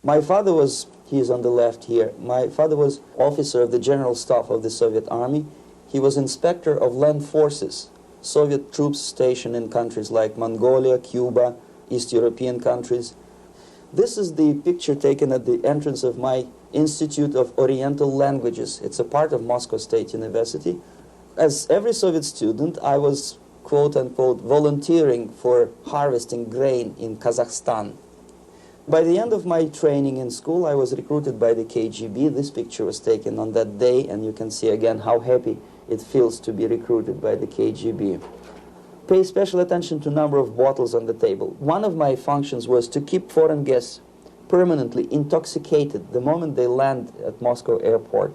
My father was, he is on the left here, my father was officer of the General Staff of the Soviet Army. He was inspector of land forces, Soviet troops stationed in countries like Mongolia, Cuba, East European countries. This is the picture taken at the entrance of my Institute of Oriental Languages. It's a part of Moscow State University. As every Soviet student, I was, quote-unquote, volunteering for harvesting grain in Kazakhstan. By the end of my training in school, I was recruited by the KGB. This picture was taken on that day, and you can see again how happy it feels to be recruited by the KGB. Pay special attention to number of bottles on the table. One of my functions was to keep foreign guests permanently intoxicated the moment they land at Moscow airport.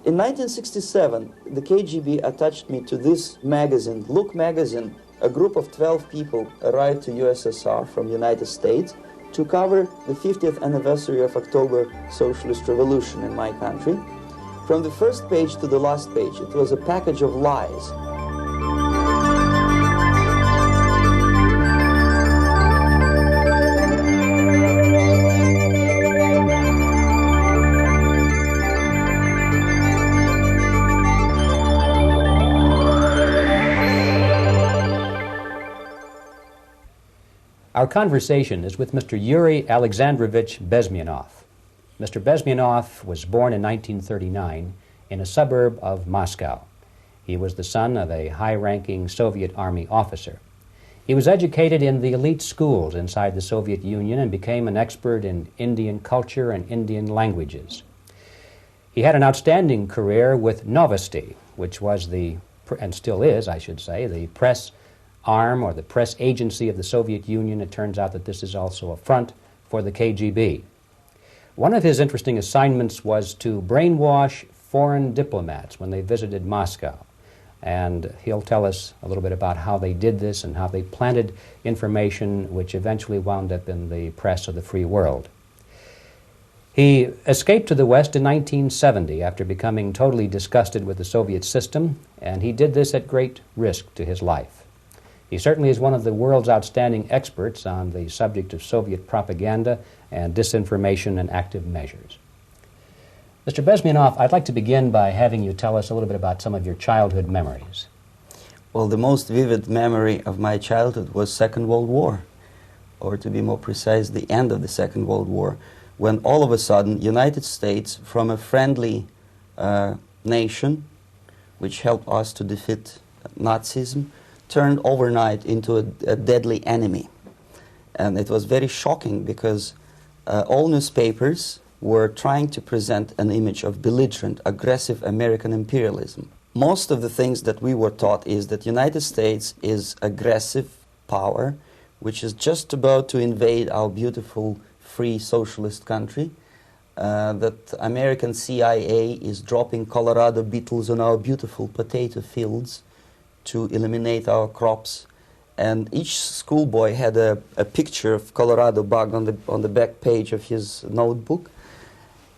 In 1967, the KGB attached me to this magazine, Look magazine. A group of 12 people arrived to USSR from United States to cover the 50th anniversary of October Socialist Revolution in my country. From the first page to the last page, it was a package of lies. Our conversation is with Mr. Yuri Alexandrovich Bezmenov. Mr. Bezmenov was born in 1939 in a suburb of Moscow. He was the son of a high-ranking Soviet Army officer. He was educated in the elite schools inside the Soviet Union and became an expert in Indian culture and Indian languages. He had an outstanding career with Novosti, which was the, and still is, I should say, the press arm or the press agency of the Soviet Union. It turns out that this is also a front for the KGB. One of his interesting assignments was to brainwash foreign diplomats when they visited Moscow. And he'll tell us a little bit about how they did this and how they planted information which eventually wound up in the press of the free world. He escaped to the West in 1970 after becoming totally disgusted with the Soviet system, and he did this at great risk to his life. He certainly is one of the world's outstanding experts on the subject of Soviet propaganda and disinformation and active measures. Mr. Bezmenov, I'd like to begin by having you tell us a little bit about some of your childhood memories. Well, the most vivid memory of my childhood was Second World War, or to be more precise, the end of the Second World War, when all of a sudden United States, from a friendly nation, which helped us to defeat Nazism, turned overnight into a deadly enemy. And it was very shocking because all newspapers were trying to present an image of belligerent, aggressive American imperialism. Most of the things that we were taught is that United States is aggressive power, which is just about to invade our beautiful, free, socialist country, that American CIA is dropping Colorado beetles on our beautiful potato fields to eliminate our crops, and each schoolboy had a picture of Colorado bug on the back page of his notebook,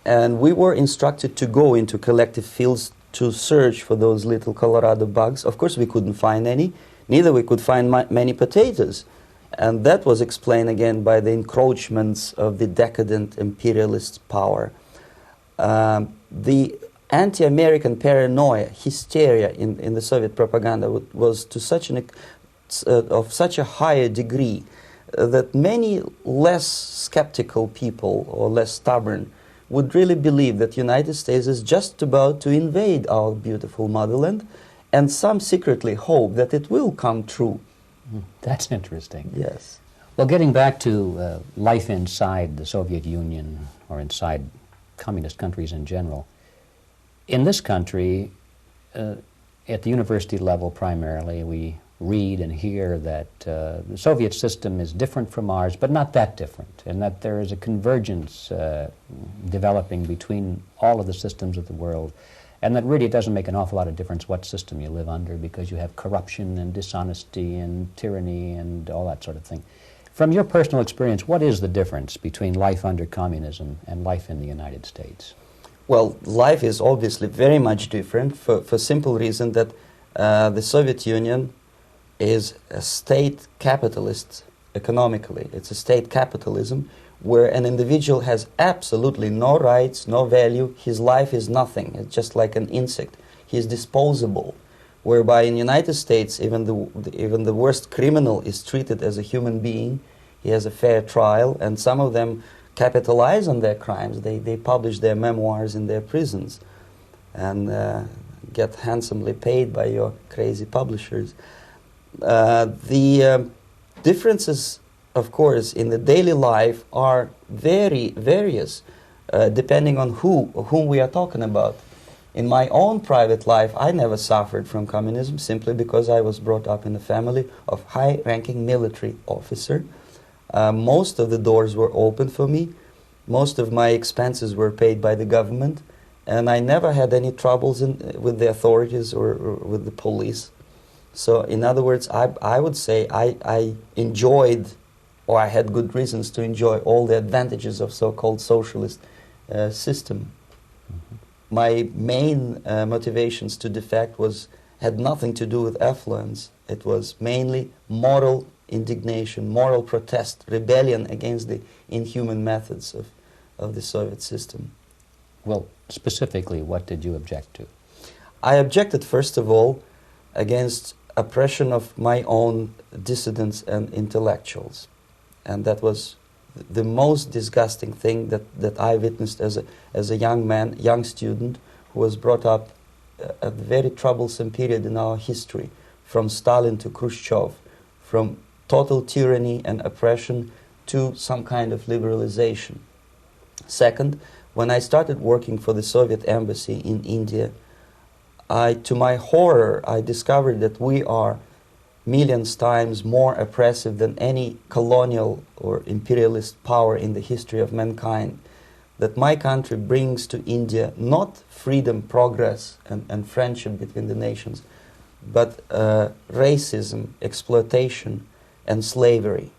and we were instructed to go into collective fields to search for those little Colorado bugs. Of course, we couldn't find any, neither we could find many potatoes, and that was explained again by the encroachments of the decadent imperialist power. The anti-American paranoia, hysteria in the Soviet propaganda was to such of such a higher degree that many less skeptical people or less stubborn would really believe that United States is just about to invade our beautiful motherland, and some secretly hope that it will come true. That's interesting. Yes. Well, getting back to life inside the Soviet Union or inside communist countries in general, in this country, at the university level primarily, we read and hear that the Soviet system is different from ours, but not that different, and that there is a convergence developing between all of the systems of the world, and that really it doesn't make an awful lot of difference what system you live under because you have corruption and dishonesty and tyranny and all that sort of thing. From your personal experience, what is the difference between life under communism and life in the United States? Well, life is obviously very much different for simple reason that the Soviet Union is a state capitalist economically. It's a state capitalism where an individual has absolutely no rights, no value, his life is nothing, it's just like an insect. He is disposable, whereby in the United States even the worst criminal is treated as a human being. He has a fair trial, and some of them capitalize on their crimes. They publish their memoirs in their prisons and get handsomely paid by your crazy publishers. The differences, of course, in the daily life are very various, depending on whom we are talking about. In my own private life, I never suffered from communism simply because I was brought up in a family of high-ranking military officer. Most of the doors were open for me. Most of my expenses were paid by the government, and I never had any troubles with the authorities or with the police. So, in other words, I would say I enjoyed, or I had good reasons to enjoy, all the advantages of so-called socialist system. Mm-hmm. My main motivations to defect had nothing to do with affluence. It was mainly moral indignation, moral protest, rebellion against the inhuman methods of the Soviet system. Well, specifically, what did you object to? I objected, first of all, against oppression of my own dissidents and intellectuals. And that was the most disgusting thing that I witnessed as a young man, young student, who was brought up at a very troublesome period in our history, from Stalin to Khrushchev, from total tyranny and oppression to some kind of liberalization. Second, when I started working for the Soviet embassy in India, to my horror, I discovered that we are millions times more oppressive than any colonial or imperialist power in the history of mankind. That my country brings to India not freedom, progress, and friendship between the nations, but racism, exploitation, and slavery,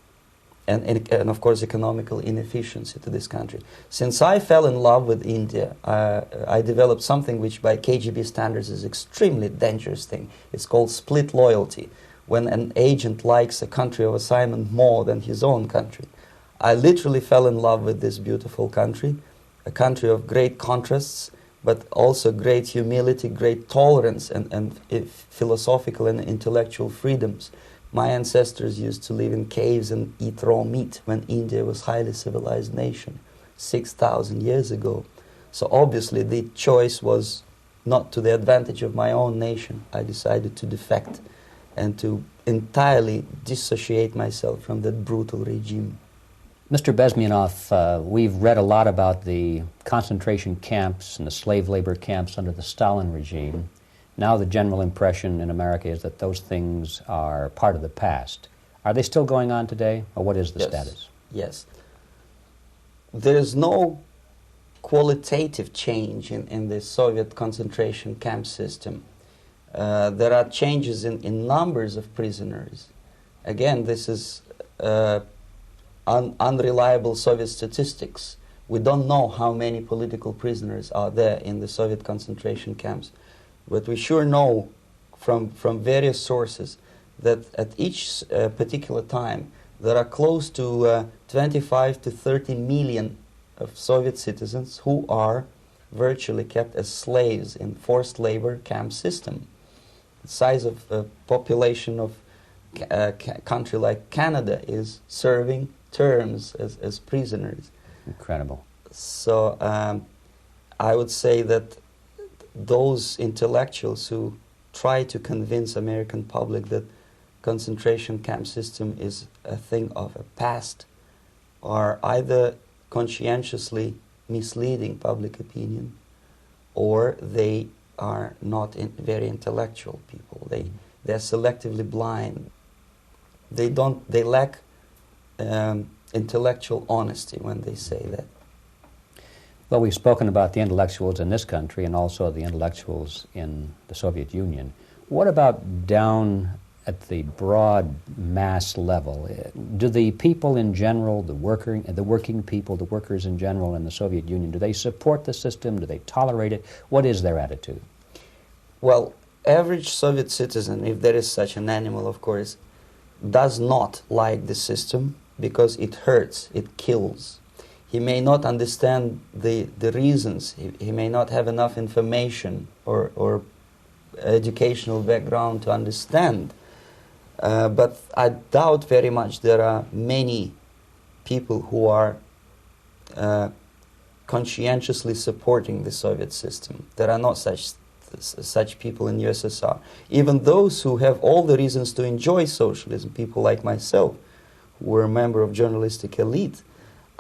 and of course economical inefficiency to this country. Since I fell in love with India, I developed something which by KGB standards is extremely dangerous thing. It's called split loyalty, when an agent likes a country of assignment more than his own country. I literally fell in love with this beautiful country, a country of great contrasts, but also great humility, great tolerance, and philosophical and intellectual freedoms. My ancestors used to live in caves and eat raw meat when India was a highly civilized nation 6,000 years ago. So obviously the choice was not to the advantage of my own nation. I decided to defect and to entirely dissociate myself from that brutal regime. Mr. Bezmenov, we've read a lot about the concentration camps and the slave labor camps under the Stalin regime. Now the general impression in America is that those things are part of the past. Are they still going on today, or what is the status? Yes. There is no qualitative change in the Soviet concentration camp system. There are changes in numbers of prisoners. Again, this is unreliable Soviet statistics. We don't know how many political prisoners are there in the Soviet concentration camps. But we sure know from various sources that at each particular time there are close to 25 to 30 million of Soviet citizens who are virtually kept as slaves in forced labor camp system. The size of the population of a country like Canada is serving terms as prisoners. Incredible. So I would say that those intellectuals who try to convince American public that concentration camp system is a thing of a past are either conscientiously misleading public opinion, or they are not very intellectual people. They're selectively blind. They lack intellectual honesty when they say that. Well, we've spoken about the intellectuals in this country and also the intellectuals in the Soviet Union. What about down at the broad mass level? Do the people in general, the working people, the workers in general in the Soviet Union, do they support the system? Do they tolerate it? What is their attitude? Well, average Soviet citizen, if there is such an animal, of course, does not like the system because it hurts, it kills. he may not understand the reasons. He may not have enough information or educational background to understand. But I doubt very much there are many people who are conscientiously supporting the Soviet system. There are not such people in USSR. Even those who have all the reasons to enjoy socialism, people like myself, who were a member of journalistic elite,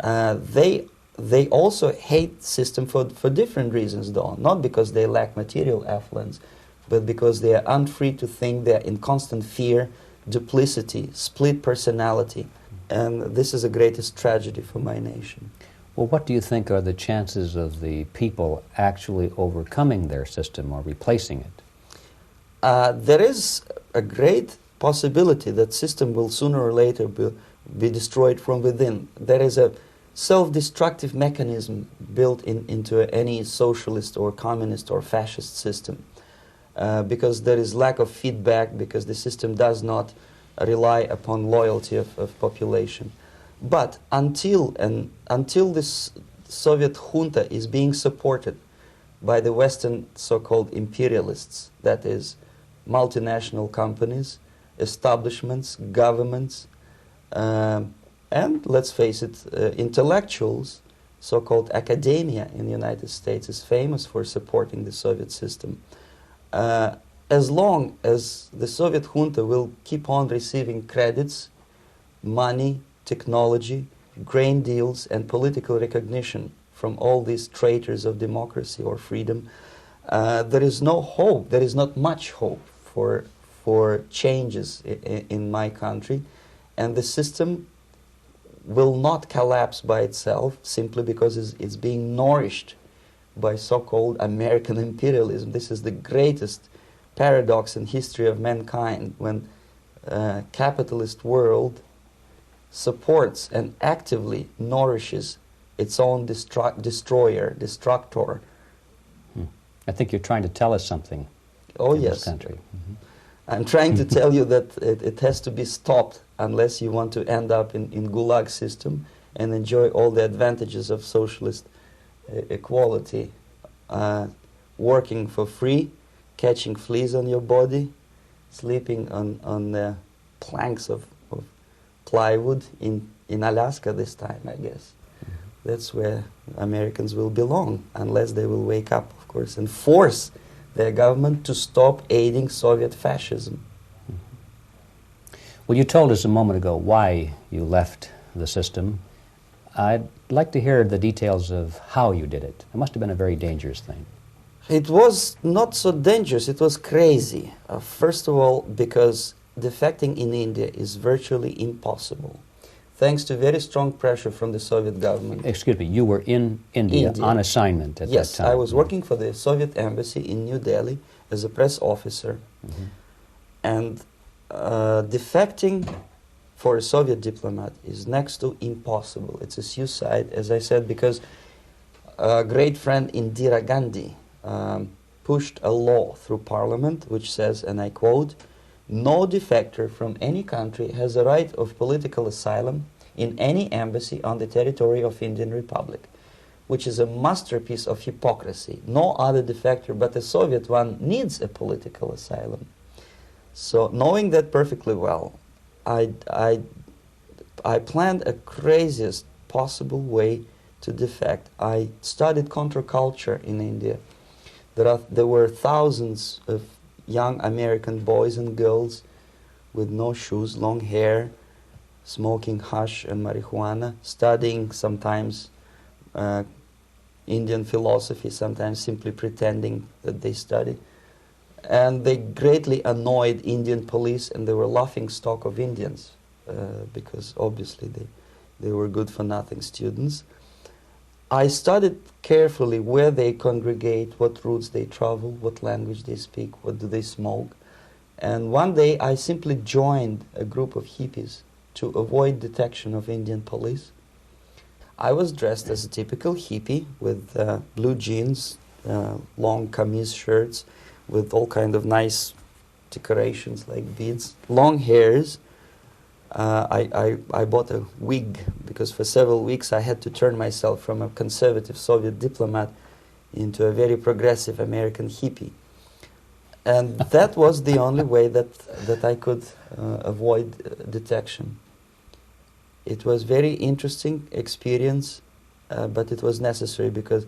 they also hate system for different reasons, though. Not because they lack material affluence, but because they are unfree to think, they are in constant fear, duplicity, split personality. And this is the greatest tragedy for my nation. Well, what do you think are the chances of the people actually overcoming their system or replacing it? There is a great possibility that system will sooner or later be destroyed from within. There is a self-destructive mechanism built into any socialist or communist or fascist system, because there is lack of feedback, because the system does not rely upon loyalty of population. But until this Soviet junta is being supported by the Western so-called imperialists, that is, multinational companies, establishments, governments, and let's face it, intellectuals, so-called academia in the United States is famous for supporting the Soviet system. As long as the Soviet junta will keep on receiving credits, money, technology, grain deals, and political recognition from all these traitors of democracy or freedom, there is no hope, there is not much hope for changes in my country, and the system will not collapse by itself simply because it's being nourished by so-called American imperialism. This is the greatest paradox in history of mankind, when capitalist world supports and actively nourishes its own destructor. I think you're trying to tell us something. Oh, in yes. This country. Mm-hmm. I'm trying to tell you that it has to be stopped unless you want to end up in Gulag system and enjoy all the advantages of socialist equality, working for free, catching fleas on your body, sleeping on planks of plywood in Alaska this time, I guess. Mm-hmm. That's where Americans will belong, unless they will wake up, of course, and force their government to stop aiding Soviet fascism. Mm-hmm. Well, you told us a moment ago why you left the system. I'd like to hear the details of how you did it. It must have been a very dangerous thing. It was not so dangerous, it was crazy. First of all, because defecting in India is virtually impossible, thanks to very strong pressure from the Soviet government. Excuse me, you were in India on assignment at that time? Yes, I was working for the Soviet embassy in New Delhi as a press officer. Mm-hmm. And defecting for a Soviet diplomat is next to impossible. It's a suicide, as I said, because a great friend Indira Gandhi pushed a law through parliament which says, and I quote, "No defector from any country has a right of political asylum in any embassy on the territory of Indian Republic," which is a masterpiece of hypocrisy. No other defector but a Soviet one needs a political asylum. So, knowing that perfectly well, I planned a craziest possible way to defect. I studied counterculture in India. There were thousands of young American boys and girls with no shoes, long hair, smoking hash and marijuana, studying sometimes Indian philosophy, sometimes simply pretending that they study. And they greatly annoyed Indian police, and they were laughing stock of Indians because obviously they were good-for-nothing students. I studied carefully where they congregate, what routes they travel, what language they speak, what do they smoke. And one day I simply joined a group of hippies to avoid detection of Indian police. I was dressed as a typical hippie with blue jeans, long kameez shirts with all kind of nice decorations like beads, long hairs, I bought a wig because for several weeks I had to turn myself from a conservative Soviet diplomat into a very progressive American hippie. And that was the only way that I could avoid detection. It was very interesting experience, but it was necessary because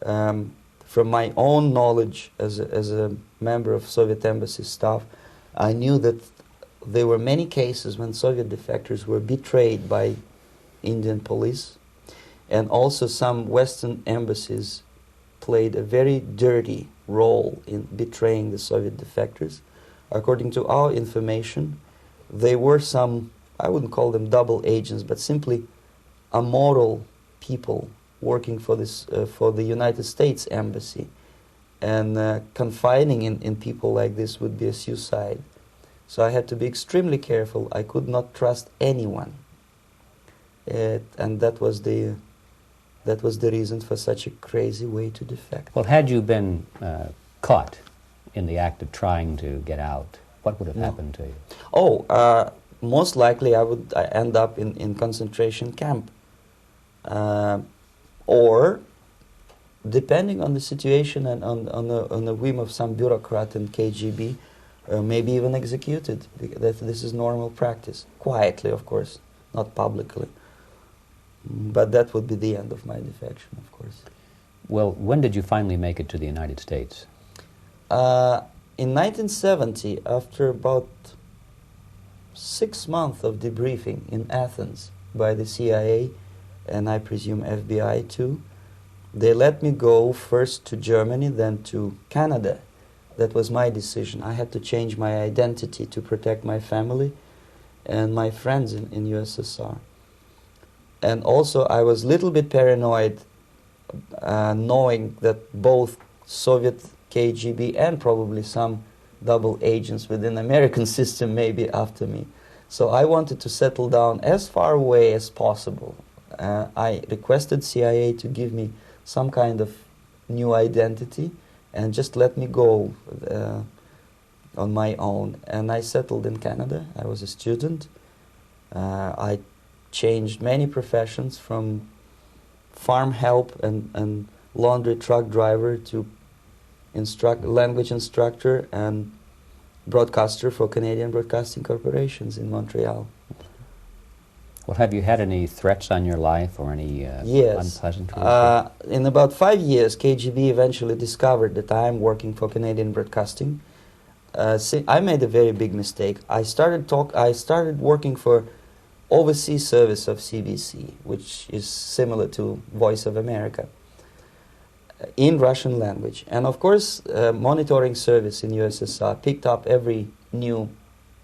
from my own knowledge as a member of Soviet embassy staff, I knew that there were many cases when Soviet defectors were betrayed by Indian police, and also some Western embassies played a very dirty role in betraying the Soviet defectors. According to our information, they were some, I wouldn't call them double agents, but simply amoral people working for this for the United States embassy, and confiding in people like this would be a suicide. So I had to be extremely careful. I could not trust anyone, and that was the reason for such a crazy way to defect. Well, had you been caught in the act of trying to get out, what would have happened to you? Oh, most likely I would end up in concentration camp, or depending on the situation and on the whim of some bureaucrat in KGB, maybe even executed. This is normal practice, quietly, of course, not publicly. But that would be the end of my defection, of course. Well, when did you finally make it to the United States? In 1970, after about 6 months of debriefing in Athens by the CIA, and I presume FBI too, they let me go first to Germany, then to Canada. That was my decision. I had to change my identity to protect my family and my friends in USSR. And also I was a little bit paranoid, knowing that both Soviet KGB and probably some double agents within the American system may be after me. So I wanted to settle down as far away as possible. I requested CIA to give me some kind of new identity and just let me go on my own. And I settled in Canada. I was a student. I changed many professions, from farm help and laundry truck driver to language instructor and broadcaster for Canadian Broadcasting Corporations in Montreal. Well, have you had any threats on your life or any yes. unpleasantries? In about 5 years, KGB eventually discovered that I am working for Canadian Broadcasting. I made a very big mistake. I started working for overseas service of CBC, which is similar to Voice of America, in Russian language. And of course, monitoring service in USSR picked up every new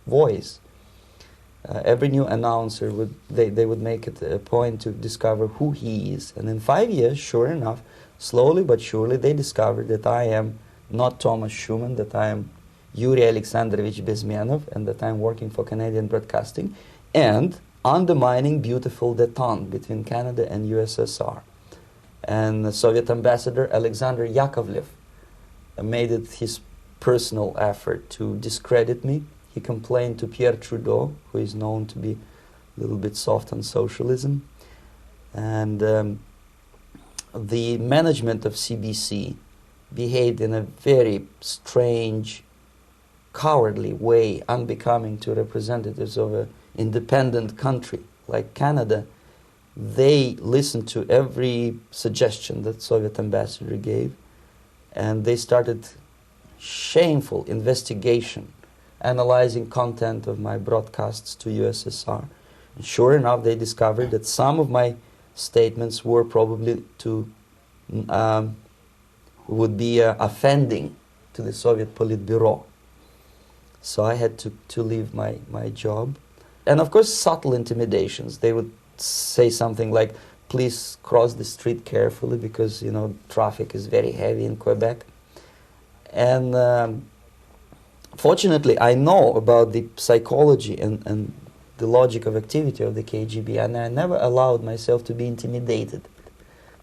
voice. Every new announcer they would make it a point to discover who he is. And in 5 years, sure enough, slowly but surely, they discovered that I am not Thomas Schumann, that I am Yuri Alexandrovich Bezmenov, and that I am working for Canadian Broadcasting, and undermining beautiful détente between Canada and USSR. And the Soviet ambassador Alexander Yakovlev made it his personal effort to discredit me. He complained to Pierre Trudeau, who is known to be a little bit soft on socialism. And the management of CBC behaved in a very strange, cowardly way, unbecoming to representatives of an independent country like Canada. They listened to every suggestion that Soviet ambassador gave, and they started shameful investigation, analyzing content of my broadcasts to USSR. And sure enough, they discovered that some of my statements were probably would be offending to the Soviet Politburo. So I had to leave my job. And of course, subtle intimidations. They would say something like, please cross the street carefully because, you know, traffic is very heavy in Quebec. And fortunately, I know about the psychology and the logic of activity of the KGB, and I never allowed myself to be intimidated.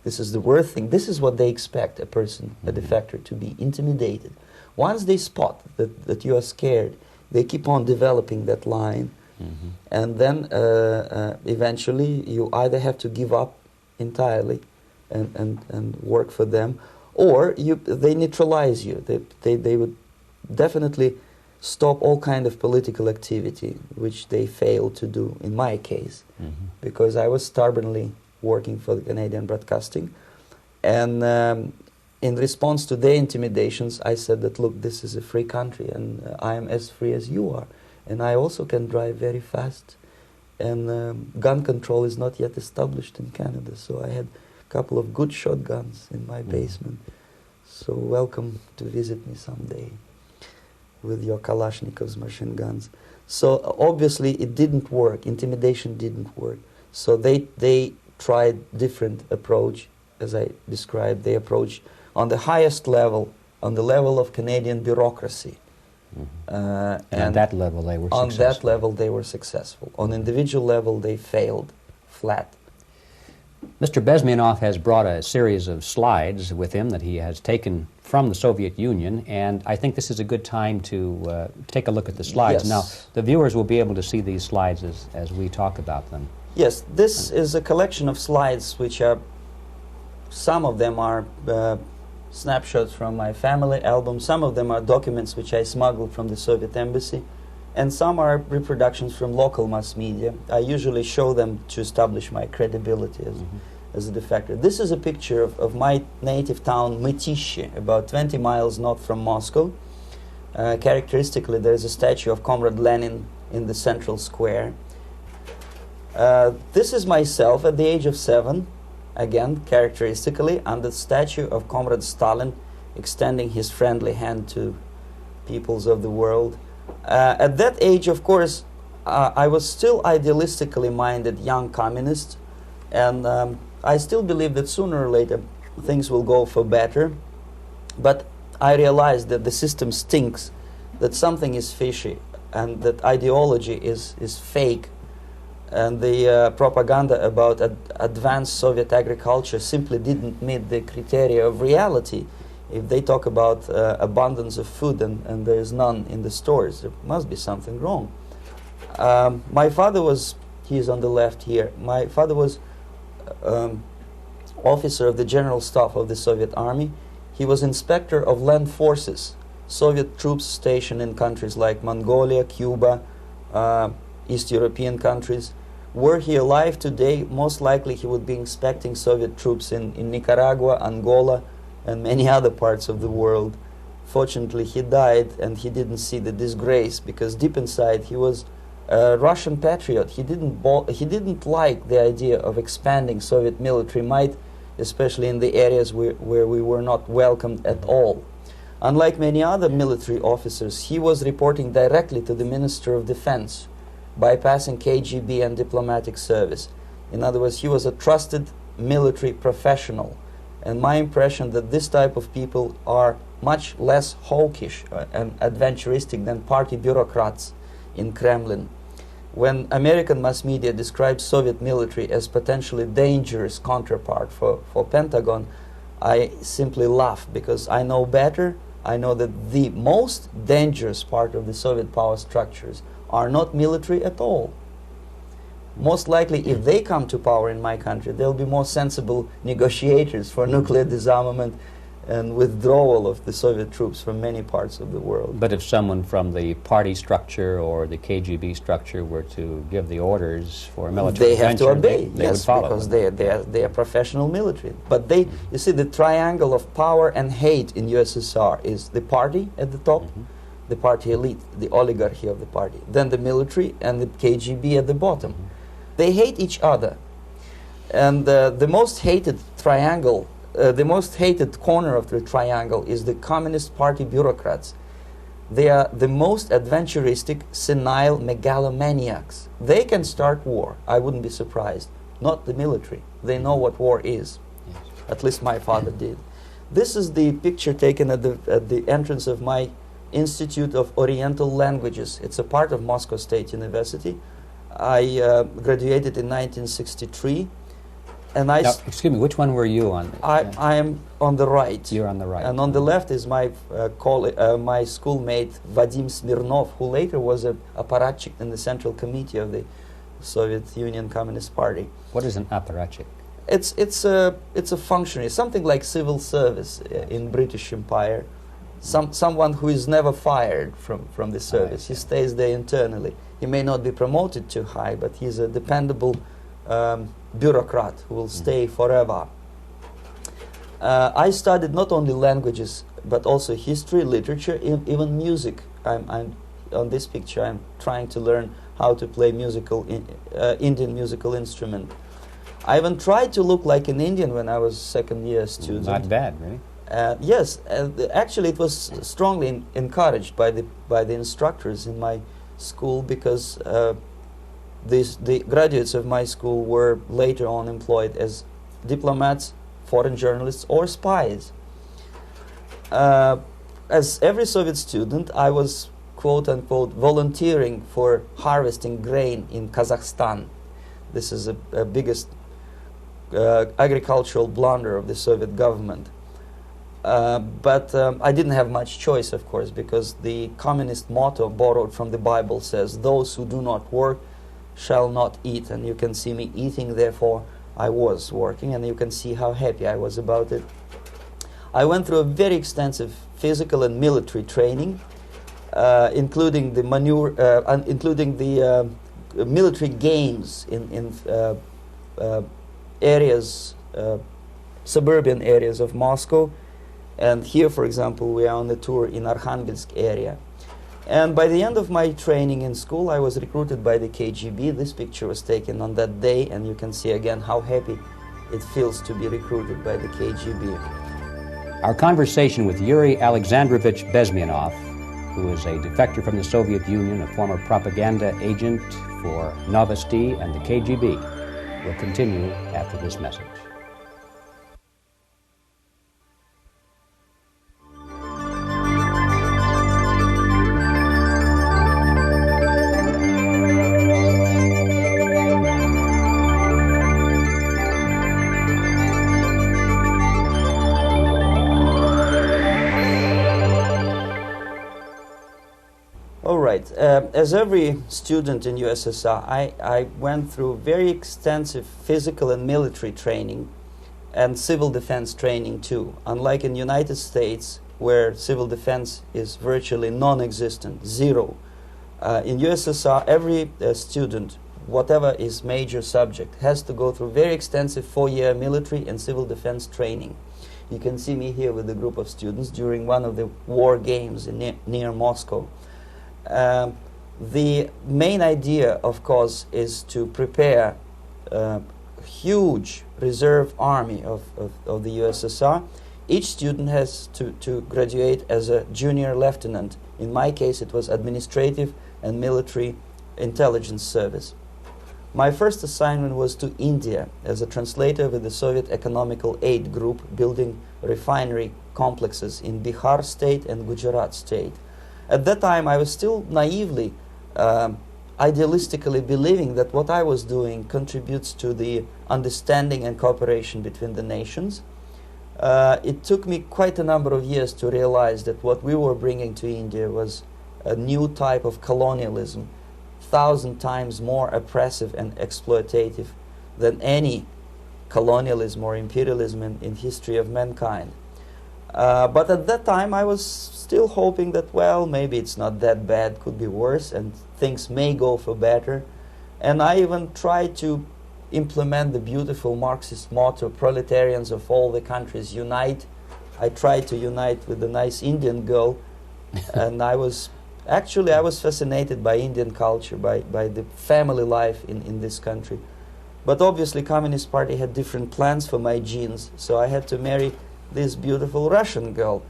This is the worst thing. This is what they expect a person, a defector, to be intimidated. Once they spot that you are scared, they keep on developing that line And then eventually you either have to give up entirely and work for them, or they neutralize you. They would definitely stop all kind of political activity, which they failed to do in my case, because I was stubbornly working for the Canadian Broadcasting. And in response to their intimidations, I said that, look, this is a free country, and I am as free as you are. And I also can drive very fast. And gun control is not yet established in Canada, so I had a couple of good shotguns in my basement. So welcome to visit me someday with your Kalashnikovs machine guns. So obviously it didn't work. Intimidation didn't work. So they tried different approach, as I described. They approached on the highest level, on the level of Canadian bureaucracy. And on that level they were on successful. that level they were successful. On individual level they failed flat. Mr. Bezmenov has brought a series of slides with him that he has taken from the Soviet Union, and I think this is a good time to take a look at the slides. Yes. Now, the viewers will be able to see these slides as we talk about them. Yes, this is a collection of slides which are, some of them are snapshots from my family album, some of them are documents which I smuggled from the Soviet embassy, and some are reproductions from local mass media. I usually show them to establish my credibility as a defector. This is a picture of my native town, Mytishi, about 20 miles north from Moscow. Characteristically, there is a statue of Comrade Lenin in the central square. This is myself at the age of 7, again, characteristically, under the statue of Comrade Stalin, extending his friendly hand to peoples of the world. At that age, of course, I was still idealistically minded young communist, and I still believe that sooner or later things will go for better. But I realized that the system stinks, that something is fishy, and that ideology is fake, and the propaganda about advanced Soviet agriculture simply didn't meet the criteria of reality. If they talk about abundance of food and there is none in the stores, there must be something wrong. My father was, he's on the left here, my father was officer of the General Staff of the Soviet Army. He was inspector of land forces, Soviet troops stationed in countries like Mongolia, Cuba, East European countries. Were he alive today, most likely he would be inspecting Soviet troops in Nicaragua, Angola, and many other parts of the world. Fortunately, he died and he didn't see the disgrace, because deep inside he was a Russian patriot. He didn't like the idea of expanding Soviet military might, especially in the areas where we were not welcomed at all. Unlike many other military officers, he was reporting directly to the Minister of Defense, bypassing KGB and diplomatic service. In other words, he was a trusted military professional. And my impression that this type of people are much less hawkish and adventuristic than party bureaucrats in Kremlin. When American mass media describes Soviet military as potentially dangerous counterpart for Pentagon, I simply laugh, because I know better. I know that the most dangerous part of the Soviet power structures are not military at all. Most likely, if they come to power in my country, they'll be more sensible negotiators for nuclear disarmament and withdrawal of the Soviet troops from many parts of the world. But if someone from the party structure or the KGB structure were to give the orders for a military they have to obey, they yes, would follow because them. they are professional military. But they, you see, the triangle of power and hate in USSR is the party at the top, the party elite, the oligarchy of the party, then the military and the KGB at the bottom. They hate each other, and the most hated triangle, the most hated corner of the triangle is the Communist Party bureaucrats. They are the most adventuristic, senile megalomaniacs. They can start war, I wouldn't be surprised. Not the military. They know what war is. Yes. At least my father did. This is the picture taken at the entrance of my Institute of Oriental Languages. It's a part of Moscow State University. I graduated in 1963. And Now, excuse me, which one were you on? I am on the right. You're on the right. And on the left is my my schoolmate Vadim Smirnov, who later was a apparatchik in the Central Committee of the Soviet Union Communist Party. What is an apparatchik? It's a functionary, something like civil service in British Empire. Someone who is never fired from the service. He stays there internally. He may not be promoted too high, but he's a dependable bureaucrat who will stay forever. I studied not only languages, but also history, literature, even music. I'm on this picture. I'm trying to learn how to play Indian musical instrument. I even tried to look like an Indian when I was second-year student. Not bad, really. Yes, actually, it was strongly encouraged by the instructors in my school, because the graduates of my school were later on employed as diplomats, foreign journalists, or spies. As every Soviet student, I was quote-unquote volunteering for harvesting grain in Kazakhstan. This is a biggest agricultural blunder of the Soviet government. But I didn't have much choice, of course, because the communist motto borrowed from the Bible says, "Those who do not work shall not eat." And you can see me eating, therefore I was working, and you can see how happy I was about it. I went through a very extensive physical and military training, including the military games in areas, suburban areas of Moscow. And here, for example, we are on a tour in Arkhangelsk area. And by the end of my training in school, I was recruited by the KGB. This picture was taken on that day, and you can see again how happy it feels to be recruited by the KGB. Our conversation with Yuri Alexandrovich Bezmenov, who is a defector from the Soviet Union, a former propaganda agent for Novosti and the KGB, will continue after this message. As every student in USSR, I went through very extensive physical and military training and civil defense training too. Unlike in the United States, where civil defense is virtually non-existent, zero. In USSR, every student, whatever his major subject, has to go through very extensive 4-year military and civil defense training. You can see me here with a group of students during one of the war games near Moscow. The main idea, of course, is to prepare a huge reserve army of the USSR. Each student has to graduate as a junior lieutenant. In my case, it was administrative and military intelligence service. My first assignment was to India as a translator with the Soviet Economical Aid Group, building refinery complexes in Bihar state and Gujarat state. At that time, I was still naively, idealistically believing that what I was doing contributes to the understanding and cooperation between the nations. It took me quite a number of years to realize that what we were bringing to India was a new type of colonialism, 1,000 times more oppressive and exploitative than any colonialism or imperialism in history of mankind. But at that time, I was still hoping that, well, maybe it's not that bad, could be worse, and things may go for better. And I even tried to implement the beautiful Marxist motto, "Proletarians of all the countries unite." I tried to unite with a nice Indian girl, and I was fascinated by Indian culture, by the family life in this country. But obviously, Communist Party had different plans for my genes, so I had to marry this beautiful Russian girl.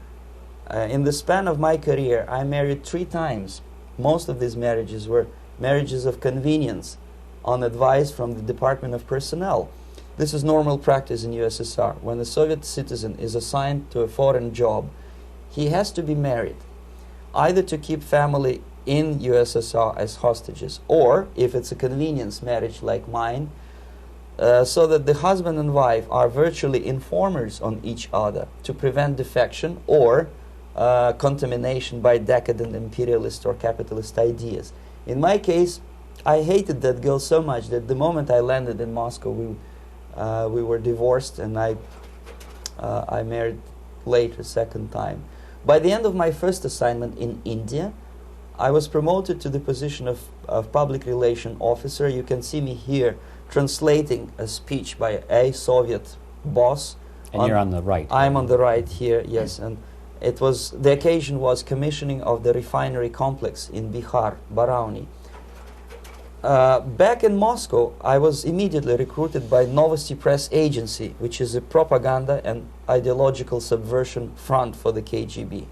In the span of my career, I married 3 times. Most of these marriages were marriages of convenience, on advice from the Department of Personnel. This is normal practice in USSR. When a Soviet citizen is assigned to a foreign job, he has to be married, either to keep family in USSR as hostages, or, if it's a convenience marriage like mine, so that the husband and wife are virtually informers on each other to prevent defection or contamination by decadent imperialist or capitalist ideas. In my case, I hated that girl so much that the moment I landed in Moscow, we were divorced, and I married later, second time. By the end of my first assignment in India, I was promoted to the position of public relation officer. You can see me here translating a speech by a Soviet boss. And you're on the right. I'm on the right here, yes. And it was, the occasion was commissioning of the refinery complex in Bihar, Barauni. Back in Moscow, I was immediately recruited by Novosti Press Agency, which is a propaganda and ideological subversion front for the KGB.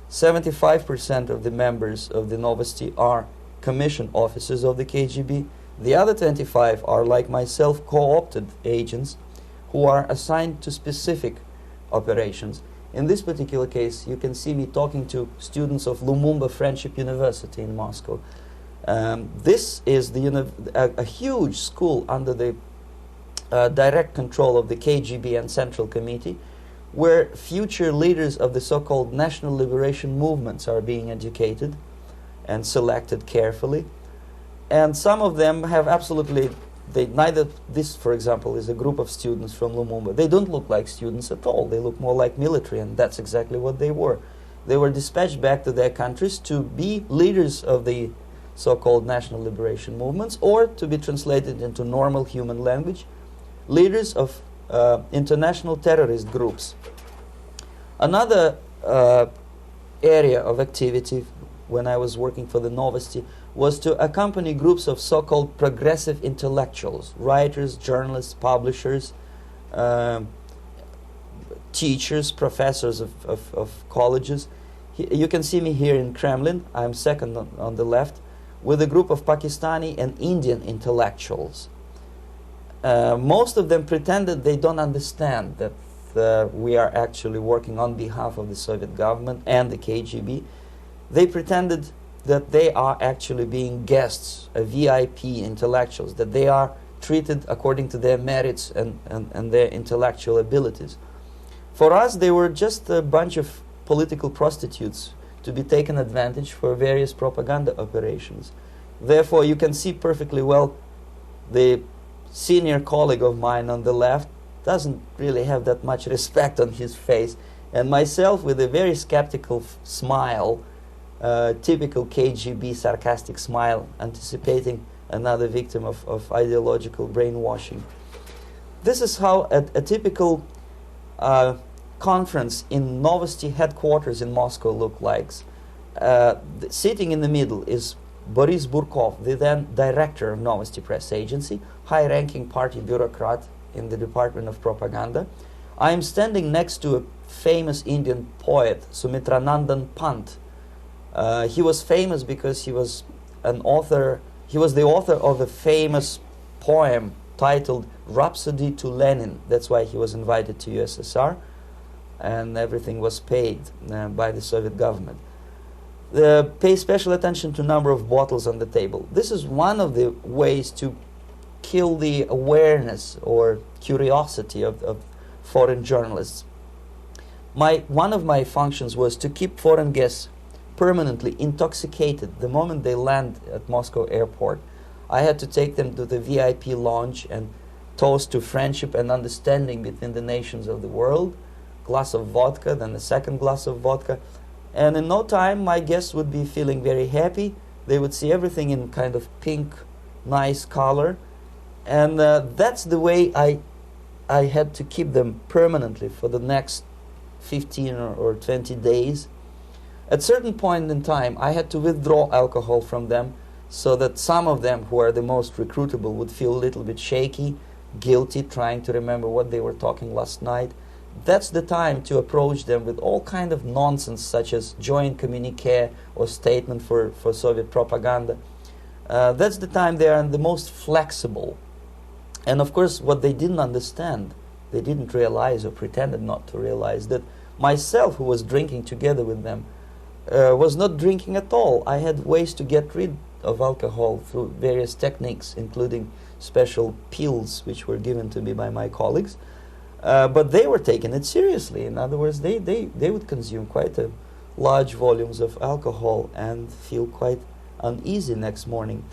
75% of the members of the Novosti are commissioned officers of the KGB. The other 25 are, like myself, co-opted agents who are assigned to specific operations. In this particular case, you can see me talking to students of Lumumba Friendship University in Moscow. This is a huge school under the direct control of the KGB and Central Committee, where future leaders of the so-called national liberation movements are being educated and selected carefully. And some of them have absolutely, neither this, for example, is a group of students from Lumumba. They don't look like students at all. They look more like military, and that's exactly what they were. They were dispatched back to their countries to be leaders of the so-called national liberation movements, or to be translated into normal human language, leaders of international terrorist groups. Another area of activity when I was working for the Novosti was to accompany groups of so-called progressive intellectuals, writers, journalists, publishers, teachers, professors of colleges. You can see me here in Kremlin. I'm second on the left, with a group of Pakistani and Indian intellectuals. Most of them pretended they don't understand that we are actually working on behalf of the Soviet government and the KGB. They pretended that they are actually being guests, VIP intellectuals, that they are treated according to their merits and their intellectual abilities. For us, they were just a bunch of political prostitutes to be taken advantage for various propaganda operations. Therefore, you can see perfectly well the senior colleague of mine on the left doesn't really have that much respect on his face, and myself with a very skeptical smile, typical KGB sarcastic smile, anticipating another victim of ideological brainwashing. This is how a typical conference in Novosti headquarters in Moscow looked like. Sitting in the middle is Boris Burkov, the then director of Novosti Press Agency, high-ranking party bureaucrat in the Department of Propaganda. I am standing next to a famous Indian poet, Sumitranandan Pant. He was famous because he was an author. He was the author of a famous poem titled Rhapsody to Lenin. That's why he was invited to USSR, and everything was paid by the Soviet government. Pay special attention to number of bottles on the table. This is one of the ways to kill the awareness or curiosity of foreign journalists. One of my functions was to keep foreign guests permanently intoxicated the moment they land at Moscow airport. I had to take them to the VIP lounge and toast to friendship and understanding between the nations of the world. Glass of vodka, then a second glass of vodka. And in no time, my guests would be feeling very happy. They would see everything in kind of pink, nice color. And that's the way I had to keep them permanently for the next 15 or 20 days. At certain point in time, I had to withdraw alcohol from them so that some of them who are the most recruitable would feel a little bit shaky, guilty, trying to remember what they were talking last night. That's the time to approach them with all kind of nonsense, such as joint communique or statement for Soviet propaganda. That's the time they are the most flexible. And of course, what they didn't understand, they didn't realize or pretended not to realize, that myself, who was drinking together with them, was not drinking at all. I had ways to get rid of alcohol through various techniques, including special pills which were given to me by my colleagues. But they were taking it seriously. In other words, they would consume quite large volumes of alcohol and feel quite uneasy next morning.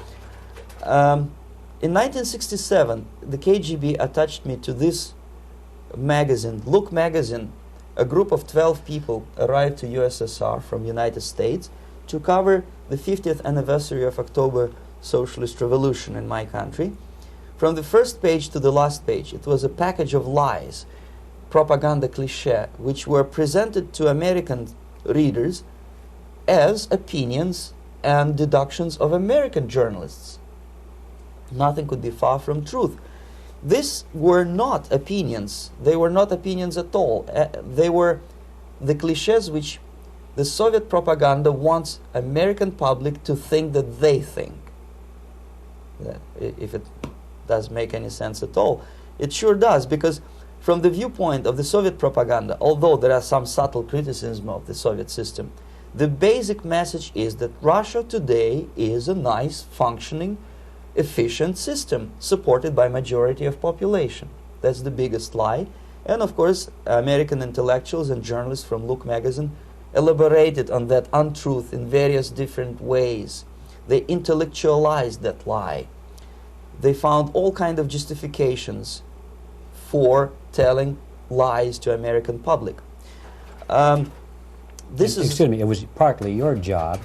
In 1967, the KGB attached me to this magazine, Look magazine. A group of 12 people arrived to USSR from United States to cover the 50th anniversary of October Socialist Revolution in my country. From the first page to the last page, it was a package of lies, propaganda cliché, which were presented to American readers as opinions and deductions of American journalists. Nothing could be far from truth. These were not opinions. They were not opinions at all. They were the clichés which the Soviet propaganda wants American public to think that they think. If it does make any sense at all. It sure does, because from the viewpoint of the Soviet propaganda, although there are some subtle criticism of the Soviet system, the basic message is that Russia today is a nice, functioning, efficient system supported by majority of population. That's the biggest lie. And of course, American intellectuals and journalists from Look magazine elaborated on that untruth in various different ways. They intellectualized that lie. They found all kind of justifications for telling lies to American public. Excuse me, it was partly your job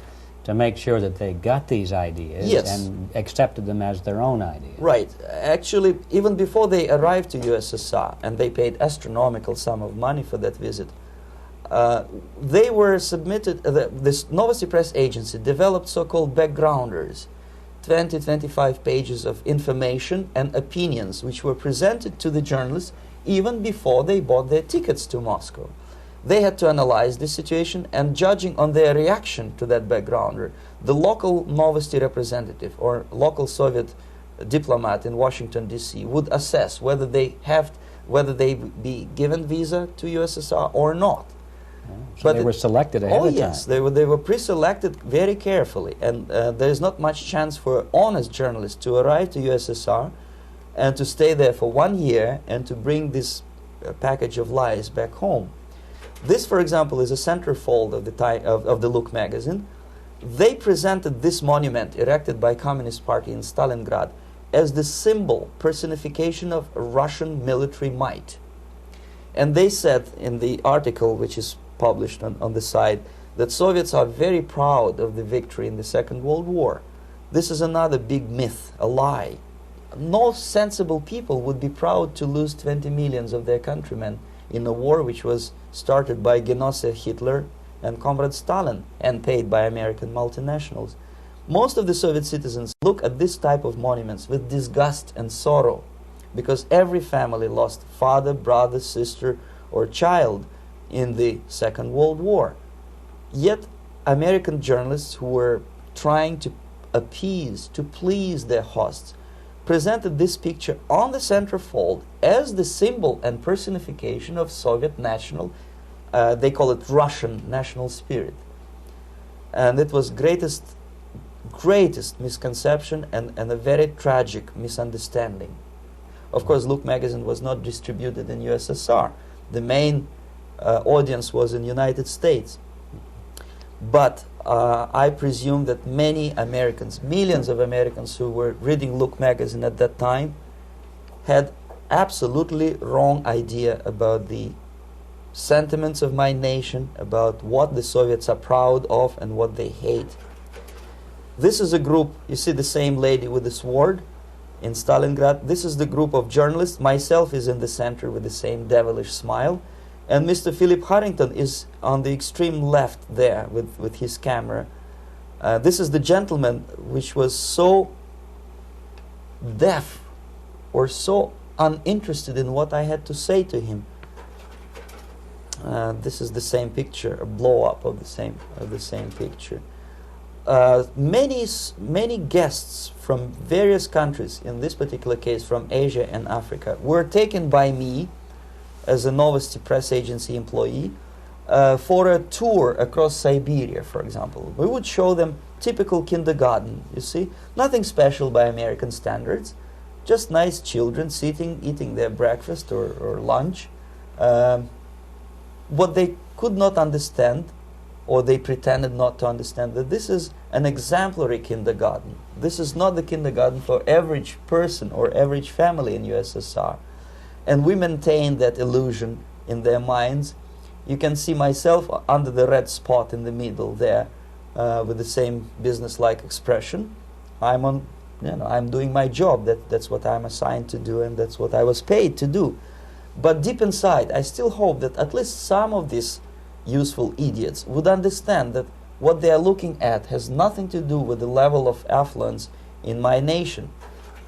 to make sure that they got these ideas, yes, and accepted them as their own ideas. Right. Actually, even before they arrived to USSR, and they paid astronomical sum of money for that visit, they were submitted, this Novosti Press Agency developed so-called backgrounders, 20-25 pages of information and opinions which were presented to the journalists even before they bought their tickets to Moscow. They had to analyze the situation, and judging on their reaction to that backgrounder, the local Novosti representative or local Soviet diplomat in Washington, D.C. would assess whether they be given visa to USSR or not. So but they were selected ahead of time. Oh yes, they were pre-selected very carefully, and there is not much chance for honest journalists to arrive to USSR and to stay there for 1 year and to bring this package of lies back home. This, for example, is a centerfold of the Look magazine. They presented this monument erected by Communist Party in Stalingrad as the symbol, personification of Russian military might. And they said in the article, which is published on the site, that Soviets are very proud of the victory in the Second World War. This is another big myth, a lie. No sensible people would be proud to lose 20 millions of their countrymen in a war which was started by Genoese Hitler and Comrade Stalin and paid by American multinationals. Most of the Soviet citizens look at this type of monuments with disgust and sorrow, because every family lost father, brother, sister, or child in the Second World War. Yet American journalists who were trying to appease, to please their hosts, presented this picture on the centerfold as the symbol and personification of Soviet national, they call it Russian national spirit. And it was greatest misconception and a very tragic misunderstanding. Of course, Look magazine was not distributed in USSR. The main audience was in United States. But I presume that many Americans, millions of Americans who were reading Look magazine at that time, had absolutely wrong idea about the sentiments of my nation, about what the Soviets are proud of and what they hate. This is a group, you see the same lady with the sword in Stalingrad. This is the group of journalists. Myself is in the center with the same devilish smile. And Mr. Philip Harrington is on the extreme left there with his camera. This is the gentleman which was so deaf or so uninterested in what I had to say to him. This is the same picture, a blow-up of the same picture. Many guests from various countries, in this particular case from Asia and Africa, were taken by me as a Novosti Press Agency employee for a tour across Siberia, for example. We would show them typical kindergarten, you see, nothing special by American standards, just nice children sitting, eating their breakfast or lunch. What they could not understand, or they pretended not to understand, that this is an exemplary kindergarten. This is not the kindergarten for average person or average family in USSR. And we maintain that illusion in their minds. You can see myself under the red spot in the middle there, with the same business-like expression. I'm doing my job. That's what I'm assigned to do, and that's what I was paid to do. But deep inside, I still hope that at least some of these useful idiots would understand that what they are looking at has nothing to do with the level of affluence in my nation.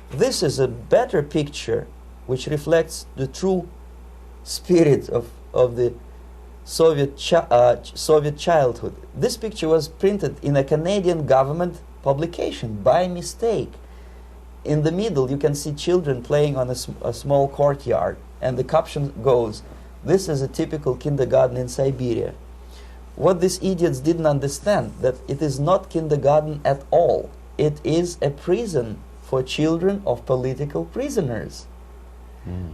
This is a better picture which reflects the true spirit of the Soviet childhood. This picture was printed in a Canadian government publication by mistake. In the middle, you can see children playing on a small courtyard, and the caption goes, "This is a typical kindergarten in Siberia." What these idiots didn't understand, that it is not kindergarten at all. It is a prison for children of political prisoners.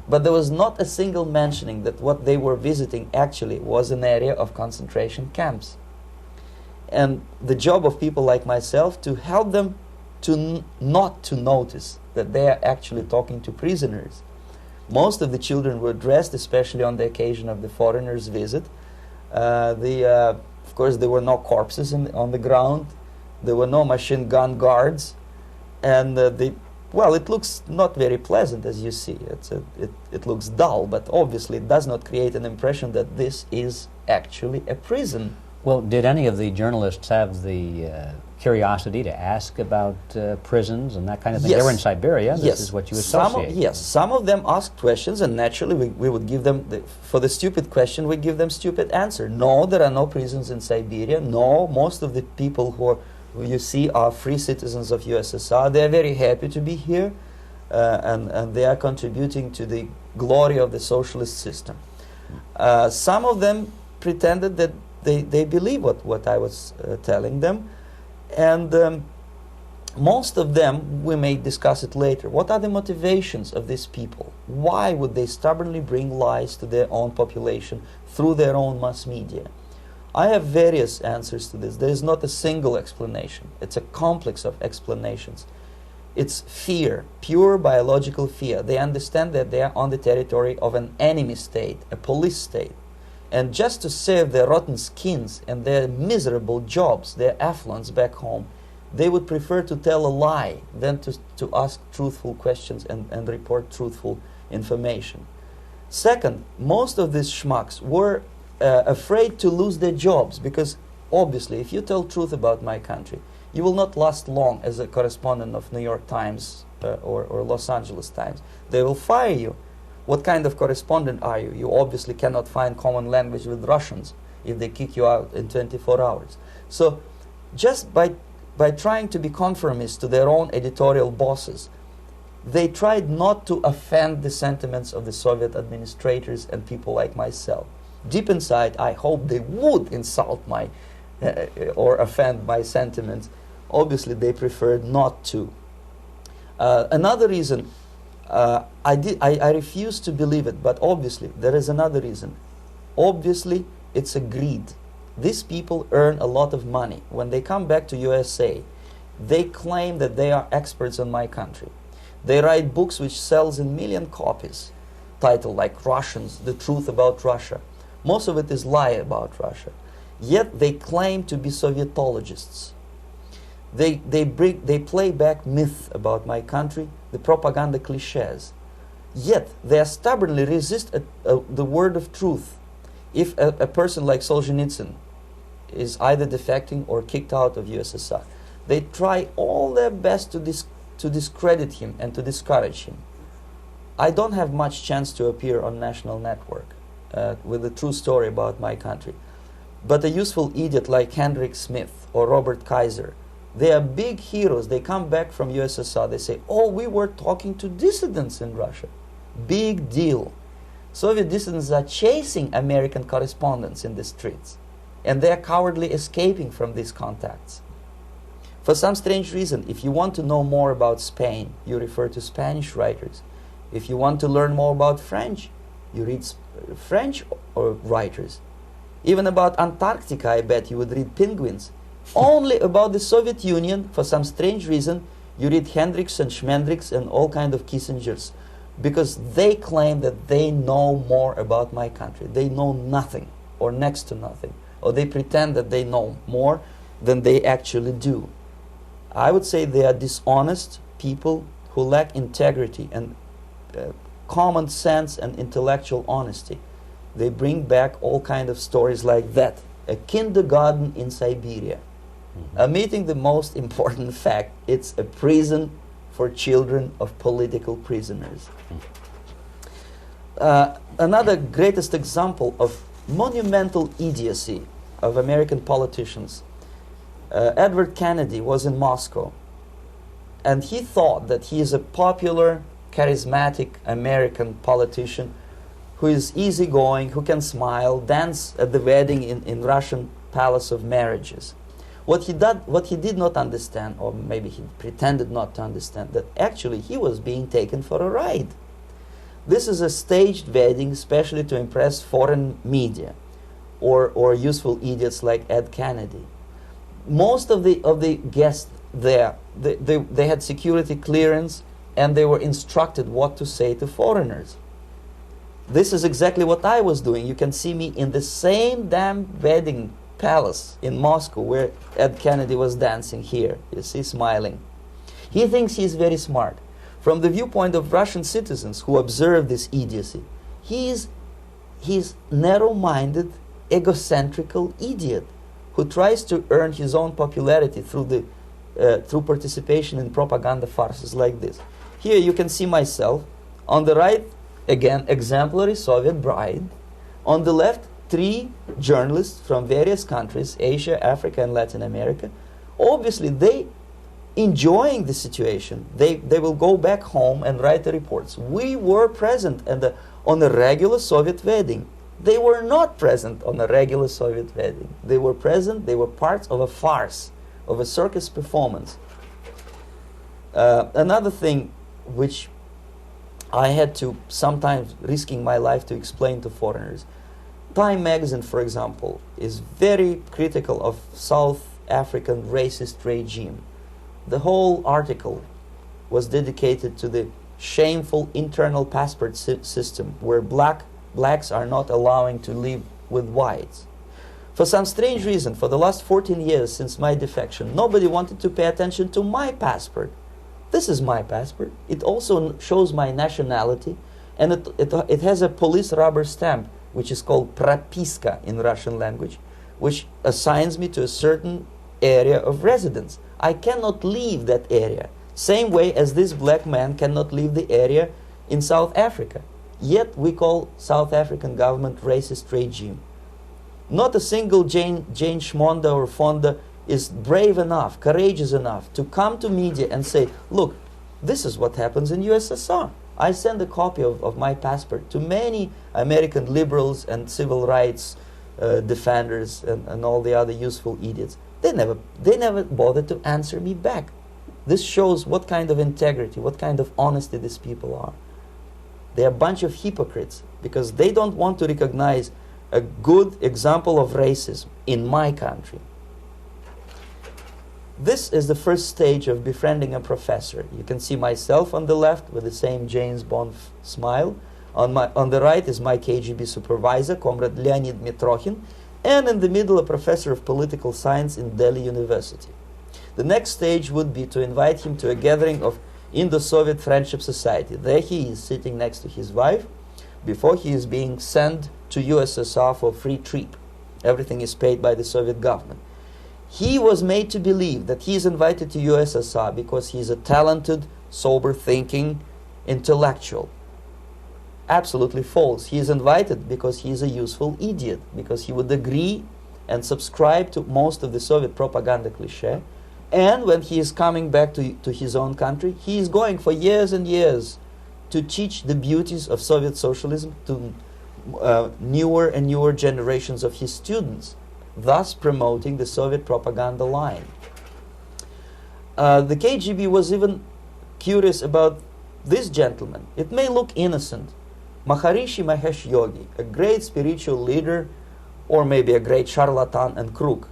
But there was not a single mentioning that what they were visiting actually was an area of concentration camps. And the job of people like myself to help them to not to notice that they are actually talking to prisoners. Most of the children were dressed, especially on the occasion of the foreigners' visit. Of course, there were no corpses on the ground. There were no machine gun guards. And well, it looks not very pleasant, as you see. It looks dull, but obviously it does not create an impression that this is actually a prison. Well, did any of the journalists have the curiosity to ask about prisons and that kind of thing? Yes. They were in Siberia. This Yes. is what you associate. Yes, some of them asked questions, and naturally we would give them, for the stupid question, we give them stupid answer. No, there are no prisons in Siberia. No, most of the people who you see are free citizens of USSR. They are very happy to be here, and they are contributing to the glory of the socialist system. Some of them pretended that they believe what I was telling them, and most of them, we may discuss it later, what are the motivations of these people? Why would they stubbornly bring lies to their own population through their own mass media? I have various answers to this. There is not a single explanation. It's a complex of explanations. It's fear, pure biological fear. They understand that they are on the territory of an enemy state, a police state. And just to save their rotten skins and their miserable jobs, their affluence back home, they would prefer to tell a lie than to ask truthful questions and report truthful information. Second, most of these schmucks were afraid to lose their jobs, because obviously if you tell truth about my country, you will not last long as a correspondent of New York Times or Los Angeles Times. They will fire you. What kind of correspondent are you? You obviously cannot find common language with Russians if they kick you out in 24 hours. So just by trying to be conformist to their own editorial bosses, they tried not to offend the sentiments of the Soviet administrators and people like myself. Deep inside, I hope they would insult my or offend my sentiments. Obviously, they preferred not to. Another reason, I refuse to believe it, but obviously there is another reason. Obviously, it's a greed. These people earn a lot of money. When they come back to USA, they claim that they are experts on my country. They write books which sells in million copies, titled like Russians, The Truth About Russia. Most of it is lie about Russia. Yet they claim to be Sovietologists. They play back myth about my country, the propaganda cliches. Yet they stubbornly resist the word of truth. If a person like Solzhenitsyn is either defecting or kicked out of USSR, they try all their best to discredit him and to discourage him. I don't have much chance to appear on national network with a true story about my country. But a useful idiot like Hendrik Smith or Robert Kaiser, they are big heroes. They come back from USSR. They say, oh, we were talking to dissidents in Russia. Big deal. Soviet dissidents are chasing American correspondents in the streets, and they are cowardly escaping from these contacts. For some strange reason, if you want to know more about Spain, you refer to Spanish writers. If you want to learn more about French, you read French writers. Even about Antarctica, I bet you would read penguins. Only about the Soviet Union, for some strange reason, you read Hendricks and Schmendricks and all kind of Kissingers, because they claim that they know more about my country. They know nothing, or next to nothing, or they pretend that they know more than they actually do. I would say they are dishonest people who lack integrity and common sense and intellectual honesty. They bring back all kind of stories like that. A kindergarten in Siberia. Omitting the most important fact, it's a prison for children of political prisoners. Another greatest example of monumental idiocy of American politicians. Edward Kennedy was in Moscow, and he thought that he is a popular, charismatic American politician who is easygoing, who can smile, dance at the wedding in Russian Palace of Marriages. What he did not understand, or maybe he pretended not to understand, that actually he was being taken for a ride. This is a staged wedding, especially to impress foreign media or useful idiots like Ed Kennedy. Most of the guests there, they had security clearance, and they were instructed what to say to foreigners. This is exactly what I was doing. You can see me in the same damn wedding palace in Moscow where Ed Kennedy was dancing here. You see, smiling. He thinks he's very smart. From the viewpoint of Russian citizens who observe this idiocy, he's narrow-minded, egocentrical idiot who tries to earn his own popularity through participation in propaganda farces like this. Here you can see myself. On the right, again, exemplary Soviet bride. On the left, 3 journalists from various countries, Asia, Africa, and Latin America. Obviously, they enjoying the situation. They will go back home and write the reports. We were present on a regular Soviet wedding. They were not present on a regular Soviet wedding. They were present, they were parts of a farce, of a circus performance. Another thing which I had to, sometimes risking my life to explain to foreigners. Time magazine, for example, is very critical of South African racist regime. The whole article was dedicated to the shameful internal passport system where blacks are not allowing to live with whites. For some strange reason, for the last 14 years since my defection, nobody wanted to pay attention to my passport. This is my passport. It also shows my nationality, and it has a police rubber stamp, which is called propiska in Russian language, which assigns me to a certain area of residence. I cannot leave that area, same way as this black man cannot leave the area in South Africa. Yet we call South African government racist regime. Not a single Jane Schmonda or Fonda is brave enough, courageous enough to come to media and say, look, this is what happens in USSR. I send a copy of my passport to many American liberals and civil rights defenders and all the other useful idiots. They never bothered to answer me back. This shows what kind of integrity, what kind of honesty these people are. They're a bunch of hypocrites because they don't want to recognize a good example of racism in my country. This is the first stage of befriending a professor. You can see myself on the left with the same James Bond smile. On the right is my KGB supervisor, Comrade Leonid Mitrokhin, and in the middle a professor of political science in Delhi University. The next stage would be to invite him to a gathering of Indo-Soviet Friendship Society. There he is sitting next to his wife before he is being sent to USSR for free trip. Everything is paid by the Soviet government. He was made to believe that he is invited to USSR because he is a talented, sober-thinking intellectual. Absolutely false. He is invited because he is a useful idiot, because he would agree and subscribe to most of the Soviet propaganda cliché. And when he is coming back to his own country, he is going for years and years to teach the beauties of Soviet socialism to newer and newer generations of his students, thus promoting the Soviet propaganda line. The KGB was even curious about this gentleman. It may look innocent. Maharishi Mahesh Yogi, a great spiritual leader, or maybe a great charlatan and crook,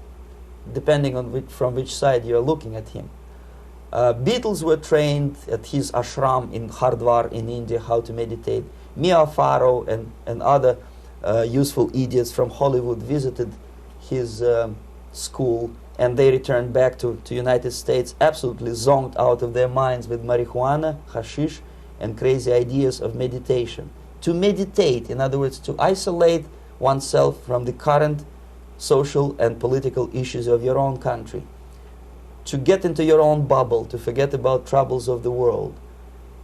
depending on from which side you are looking at him. Beatles were trained at his ashram in Hardwar in India how to meditate. Mia Farrow and other useful idiots from Hollywood visited his school, and they returned back to United States absolutely zonked out of their minds with marijuana, hashish, and crazy ideas of meditation. To meditate, in other words, to isolate oneself from the current social and political issues of your own country, to get into your own bubble, to forget about troubles of the world.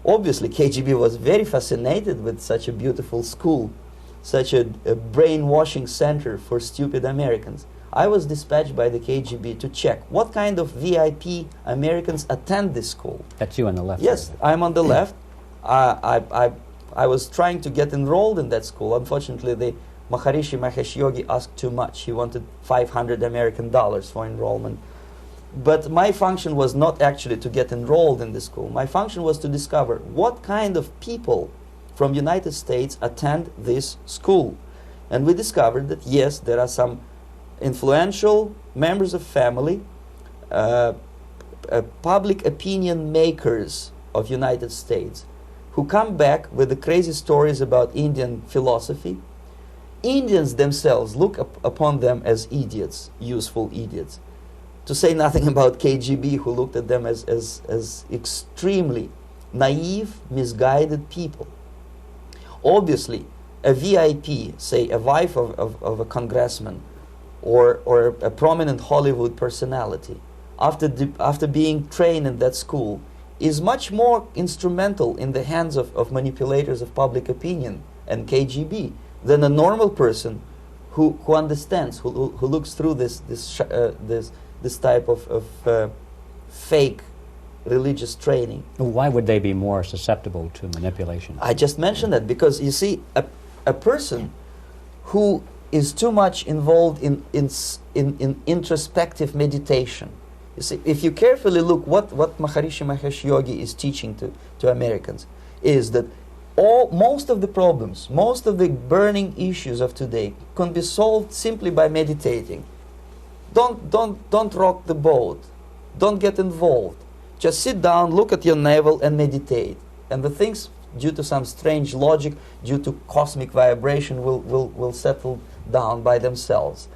Obviously, KGB was very fascinated with such a beautiful school, such a brainwashing center for stupid Americans. I was dispatched by the KGB to check what kind of VIP Americans attend this school. That's you on the left. Yes, I'm on the left. I was trying to get enrolled in that school. Unfortunately, the Maharishi Mahesh Yogi asked too much. He wanted $500 American for enrollment. But my function was not actually to get enrolled in the school. My function was to discover what kind of people from United States attend this school. And we discovered that, yes, there are some influential members of family, public opinion makers of United States, who come back with the crazy stories about Indian philosophy. Indians themselves look upon them as idiots, useful idiots. To say nothing about KGB, who looked at them as extremely naive, misguided people. Obviously, a VIP, say a wife of a congressman, or a prominent Hollywood personality, after being trained in that school, is much more instrumental in the hands of manipulators of public opinion and KGB than a normal person who understands, who looks through this type of fake religious training. Why would they be more susceptible to manipulation? I just mentioned that because, you see, a person who is too much involved in introspective meditation. You see, if you carefully look what Maharishi Mahesh Yogi is teaching to Americans, is that most of the problems, most of the burning issues of today can be solved simply by meditating. Don't rock the boat. Don't get involved. Just sit down, look at your navel, and meditate. And the things, due to some strange logic, due to cosmic vibration, will settle down by themselves.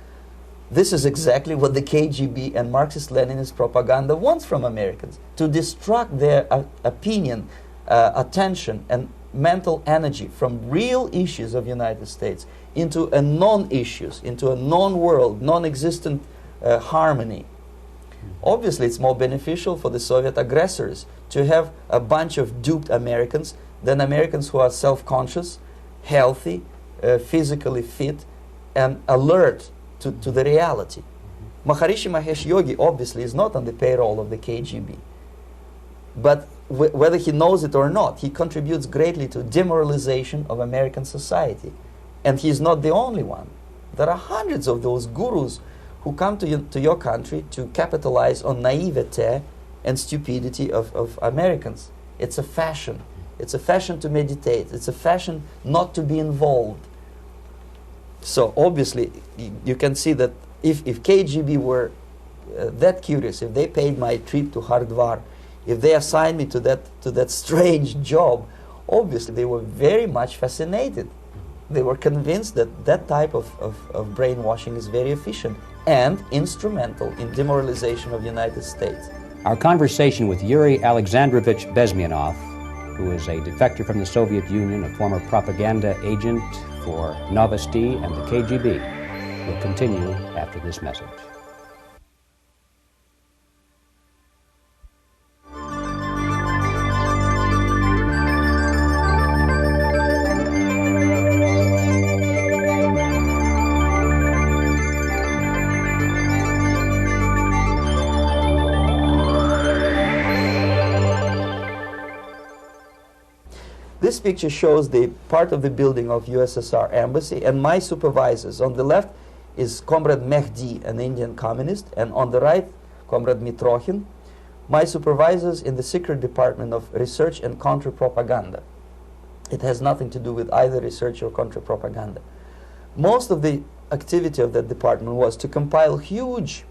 This is exactly what the KGB and Marxist-Leninist propaganda wants from Americans, to distract their opinion, attention, and mental energy from real issues of United States into a non-issues, into a non-world, non-existent harmony. Obviously, it's more beneficial for the Soviet aggressors to have a bunch of duped Americans than Americans who are self-conscious, healthy, physically fit, and alert to the reality. Maharishi Mahesh Yogi obviously is not on the payroll of the KGB. But whether he knows it or not, he contributes greatly to demoralization of American society. And he's not the only one. There are hundreds of those gurus who come to your country to capitalize on naivete and stupidity of Americans. It's a fashion. It's a fashion to meditate. It's a fashion not to be involved. So obviously, you can see that if KGB were that curious, if they paid my trip to Hardwar, if they assigned me to that strange job, obviously they were very much fascinated. They were convinced that that type of brainwashing is very efficient and instrumental in demoralization of the United States. Our conversation with Yuri Alexandrovich Bezmenov, who is a defector from the Soviet Union, a former propaganda agent for Novosti and the KGB, will continue after this message. This picture shows the part of the building of USSR embassy, and my supervisors. On the left is Comrade Mehdi, an Indian communist, and on the right, Comrade Mitrokhin, my supervisors in the secret department of research and counter-propaganda. It has nothing to do with either research or counter-propaganda. Most of the activity of that department was to compile huge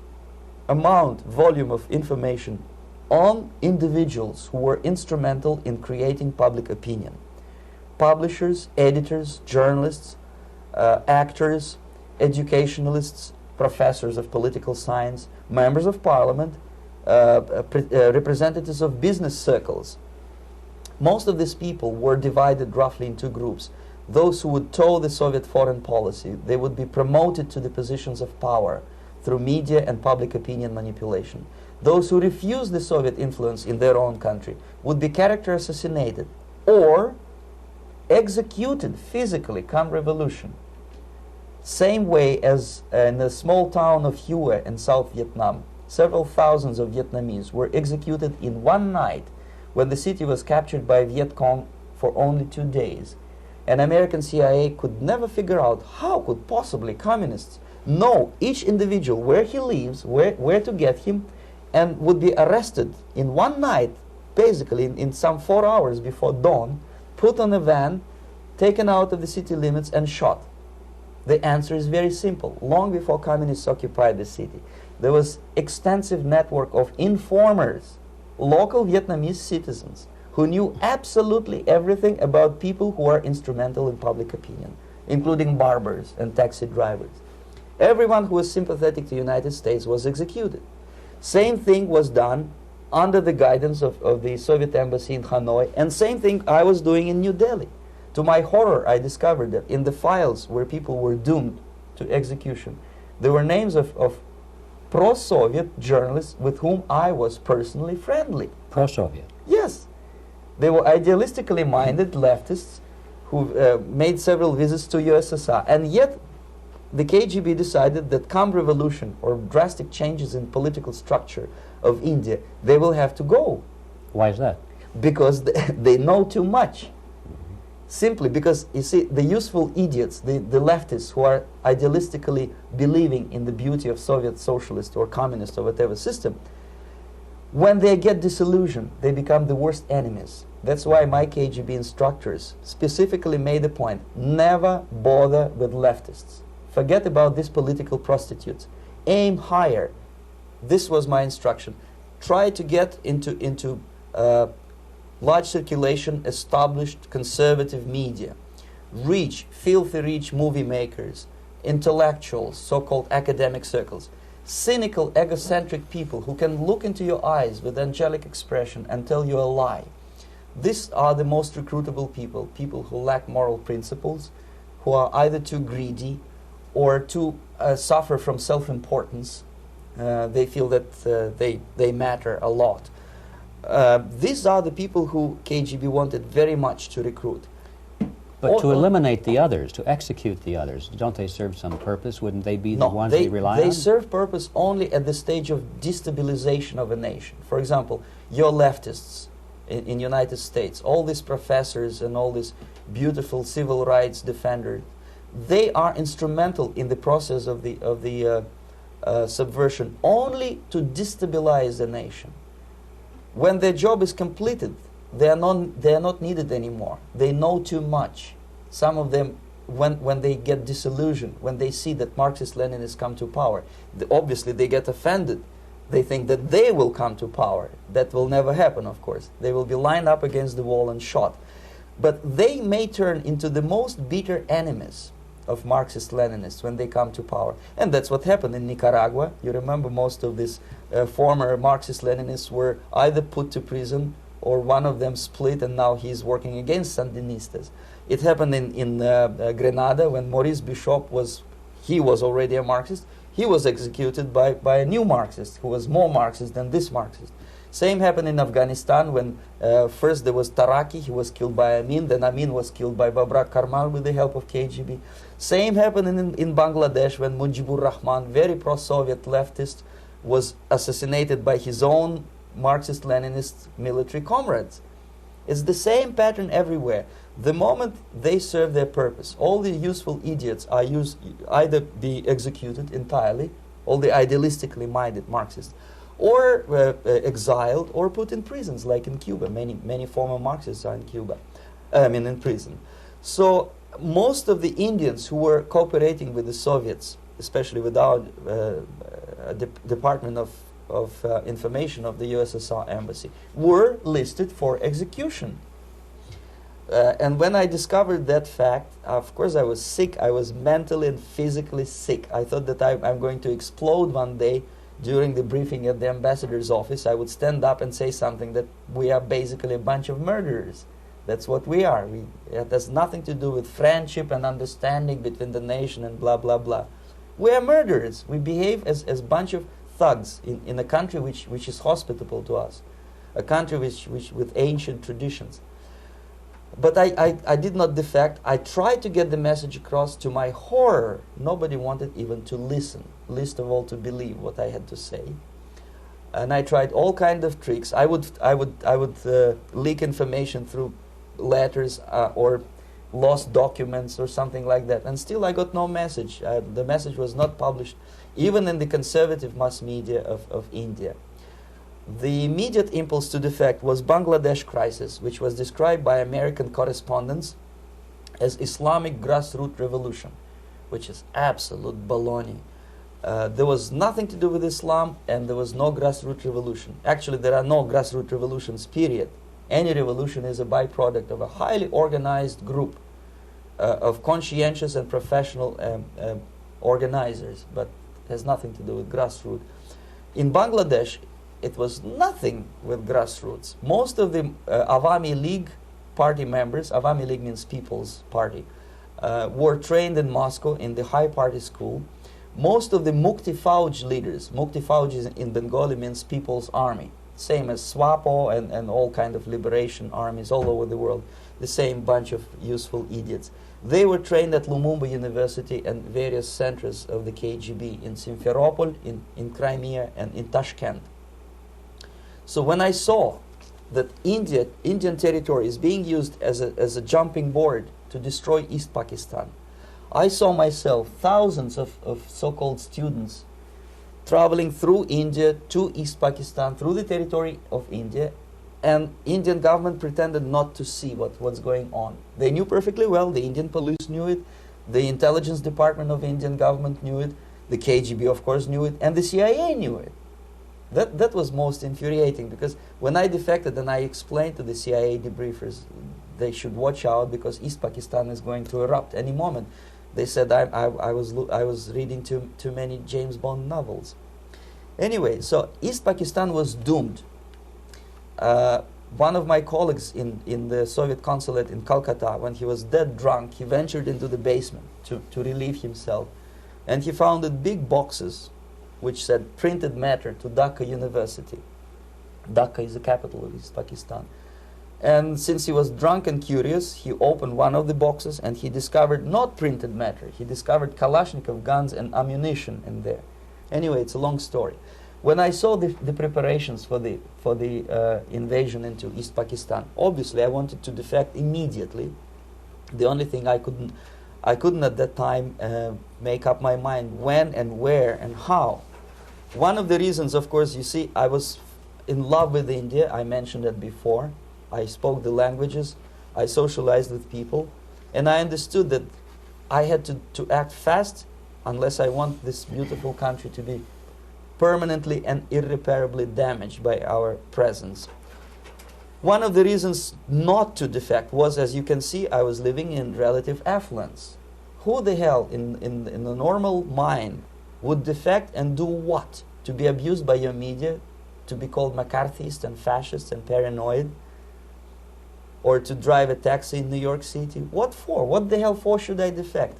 volume of information on individuals who were instrumental in creating public opinion. Publishers, editors, journalists, actors, educationalists, professors of political science, members of parliament, representatives of business circles. Most of these people were divided roughly in two groups. Those who would toe the Soviet foreign policy, they would be promoted to the positions of power through media and public opinion manipulation. Those who refused the Soviet influence in their own country would be character assassinated or executed physically come revolution. Same way as in the small town of Hue in South Vietnam, several thousands of Vietnamese were executed in one night when the city was captured by Viet Cong for only 2 days. And American CIA could never figure out how could possibly communists know each individual, where he lives, where to get him, and would be arrested in one night, basically in some 4 hours before dawn, put on a van, taken out of the city limits and shot. The answer is very simple. Long before communists occupied the city, there was extensive network of informers, local Vietnamese citizens, who knew absolutely everything about people who are instrumental in public opinion, including barbers and taxi drivers. Everyone who was sympathetic to the United States was executed. Same thing was done under the guidance of the Soviet embassy in Hanoi, and same thing I was doing in New Delhi. To my horror, I discovered that in the files where people were doomed to execution, there were names of pro-Soviet journalists with whom I was personally friendly. Pro-Soviet? Yes. They were idealistically minded leftists who made several visits to USSR, and yet the KGB decided that come revolution or drastic changes in political structure of India, they will have to go. Why is that? Because they know too much. Simply because, you see, the useful idiots, the leftists who are idealistically believing in the beauty of Soviet socialist or communist or whatever system, when they get disillusioned, they become the worst enemies. That's why my KGB instructors specifically made the point, never bother with leftists. Forget about these political prostitutes. Aim higher. This was my instruction. Try to get into large circulation, established conservative media. Rich, filthy rich movie makers, intellectuals, so-called academic circles. Cynical, egocentric people who can look into your eyes with angelic expression and tell you a lie. These are the most recruitable people, people who lack moral principles, who are either too greedy or too suffer from self-importance. They feel that they matter a lot. These are the people who KGB wanted very much to recruit. But to eliminate the others, to execute the others, don't they serve some purpose? Wouldn't they be the ones they rely on? They serve purpose only at the stage of destabilization of a nation. For example, your leftists in United States, all these professors and all these beautiful civil rights defenders, they are instrumental in the process of the subversion only to destabilize the nation. When their job is completed, they are not needed anymore. They know too much. Some of them, when they get disillusioned, when they see that Marxist-Leninists come to power, obviously they get offended. They think that they will come to power. That will never happen, of course. They will be lined up against the wall and shot. But they may turn into the most bitter enemies of Marxist-Leninists when they come to power. And that's what happened in Nicaragua. You remember most of these former Marxist-Leninists were either put to prison or one of them split and now he's working against Sandinistas. It happened in Grenada when Maurice Bishop was already a Marxist. He was executed by a new Marxist who was more Marxist than this Marxist. Same happened in Afghanistan when first there was Taraki, he was killed by Amin, then Amin was killed by Babrak Karmal with the help of KGB. Same happened in Bangladesh when Mujibur Rahman, very pro-Soviet leftist, was assassinated by his own Marxist-Leninist military comrades. It's the same pattern everywhere. The moment they serve their purpose, all the useful idiots are either be executed entirely, all the idealistically minded Marxists, or exiled or put in prisons, like in Cuba. Many former Marxists are in Cuba, in prison. So most of the Indians who were cooperating with the Soviets, especially with our Department of Information of the USSR Embassy, were listed for execution. And when I discovered that fact, of course I was sick. I was mentally and physically sick. I thought that I'm going to explode one day during the briefing at the ambassador's office. I would stand up and say something that we are basically a bunch of murderers. That's what we are. It has nothing to do with friendship and understanding between the nation and blah, blah, blah. We are murderers. We behave as a bunch of thugs in a country which is hospitable to us, a country which with ancient traditions. But I did not defect. I tried to get the message across. To my horror, nobody wanted even to listen, least of all to believe what I had to say. And I tried all kinds of tricks. I would leak information through letters or lost documents or something like that. And still I got no message. The message was not published, even in the conservative mass media of India. The immediate impulse to defect was Bangladesh crisis, which was described by American correspondents as Islamic grassroots revolution, which is absolute baloney. There was nothing to do with Islam, and there was no grassroots revolution. Actually, there are no grassroots revolutions, period. Any revolution is a byproduct of a highly organized group of conscientious and professional organizers, but has nothing to do with grassroots. In Bangladesh, it was nothing with grassroots. Most of the Awami League party members, Awami League means People's Party, were trained in Moscow in the High Party School. Most of the Mukti Fauj leaders, Mukti Fauj in Bengali means People's Army, same as SWAPO and all kind of liberation armies all over the world, the same bunch of useful idiots. They were trained at Lumumba University and various centers of the KGB in Simferopol, in Crimea, and in Tashkent. So when I saw that Indian territory is being used as a jumping board to destroy East Pakistan, I saw myself thousands of so-called students traveling through India to East Pakistan, through the territory of India, and Indian government pretended not to see what's going on. They knew perfectly well, the Indian police knew it, the intelligence department of the Indian government knew it, the KGB of course knew it, and the CIA knew it. That was most infuriating, because when I defected and I explained to the CIA debriefers they should watch out because East Pakistan is going to erupt any moment, they said I was reading too many James Bond novels. Anyway, so East Pakistan was doomed. One of my colleagues in the Soviet consulate in Calcutta, when he was dead drunk, he ventured into the basement to relieve himself, and he found big boxes which said printed matter to Dhaka University. Dhaka is the capital of East Pakistan. And since he was drunk and curious, he opened one of the boxes and he discovered not printed matter. He discovered Kalashnikov guns and ammunition in there. Anyway, it's a long story. When I saw the preparations for the invasion into East Pakistan, obviously I wanted to defect immediately. The only thing I couldn't at that time make up my mind when and where and how. One of the reasons, of course, you see, I was in love with India. I mentioned it before. I spoke the languages. I socialized with people. And I understood that I had to act fast unless I want this beautiful country to be permanently and irreparably damaged by our presence. One of the reasons not to defect was, as you can see, I was living in relative affluence. Who the hell in a normal mind would defect and do what? To be abused by your media, to be called McCarthyist and fascist and paranoid, or to drive a taxi in New York City? What for? What the hell for should I defect?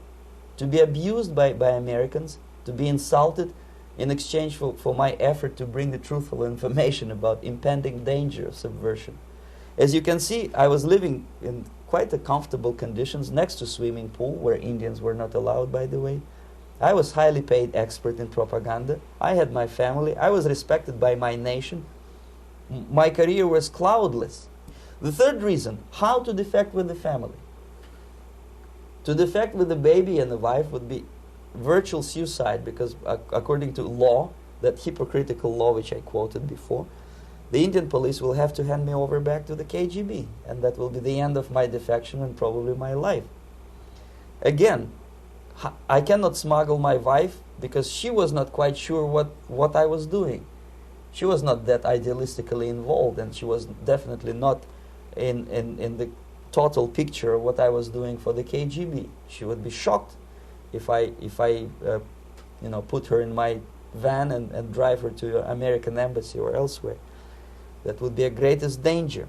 To be abused by Americans, to be insulted in exchange for my effort to bring the truthful information about impending danger of subversion. As you can see, I was living in quite a comfortable conditions next to swimming pool, where Indians were not allowed, by the way. I was highly paid expert in propaganda. I had my family. I was respected by my nation. My career was cloudless. The third reason, how to defect with the family. To defect with the baby and the wife would be virtual suicide, because according to law, that hypocritical law which I quoted before, the Indian police will have to hand me over back to the KGB, and that will be the end of my defection and probably my life. Again, I cannot smuggle my wife because she was not quite sure what I was doing. She was not that idealistically involved, and she was definitely not in the total picture of what I was doing for the KGB. She would be shocked if I put her in my van and drive her to the American embassy or elsewhere. That would be a greatest danger.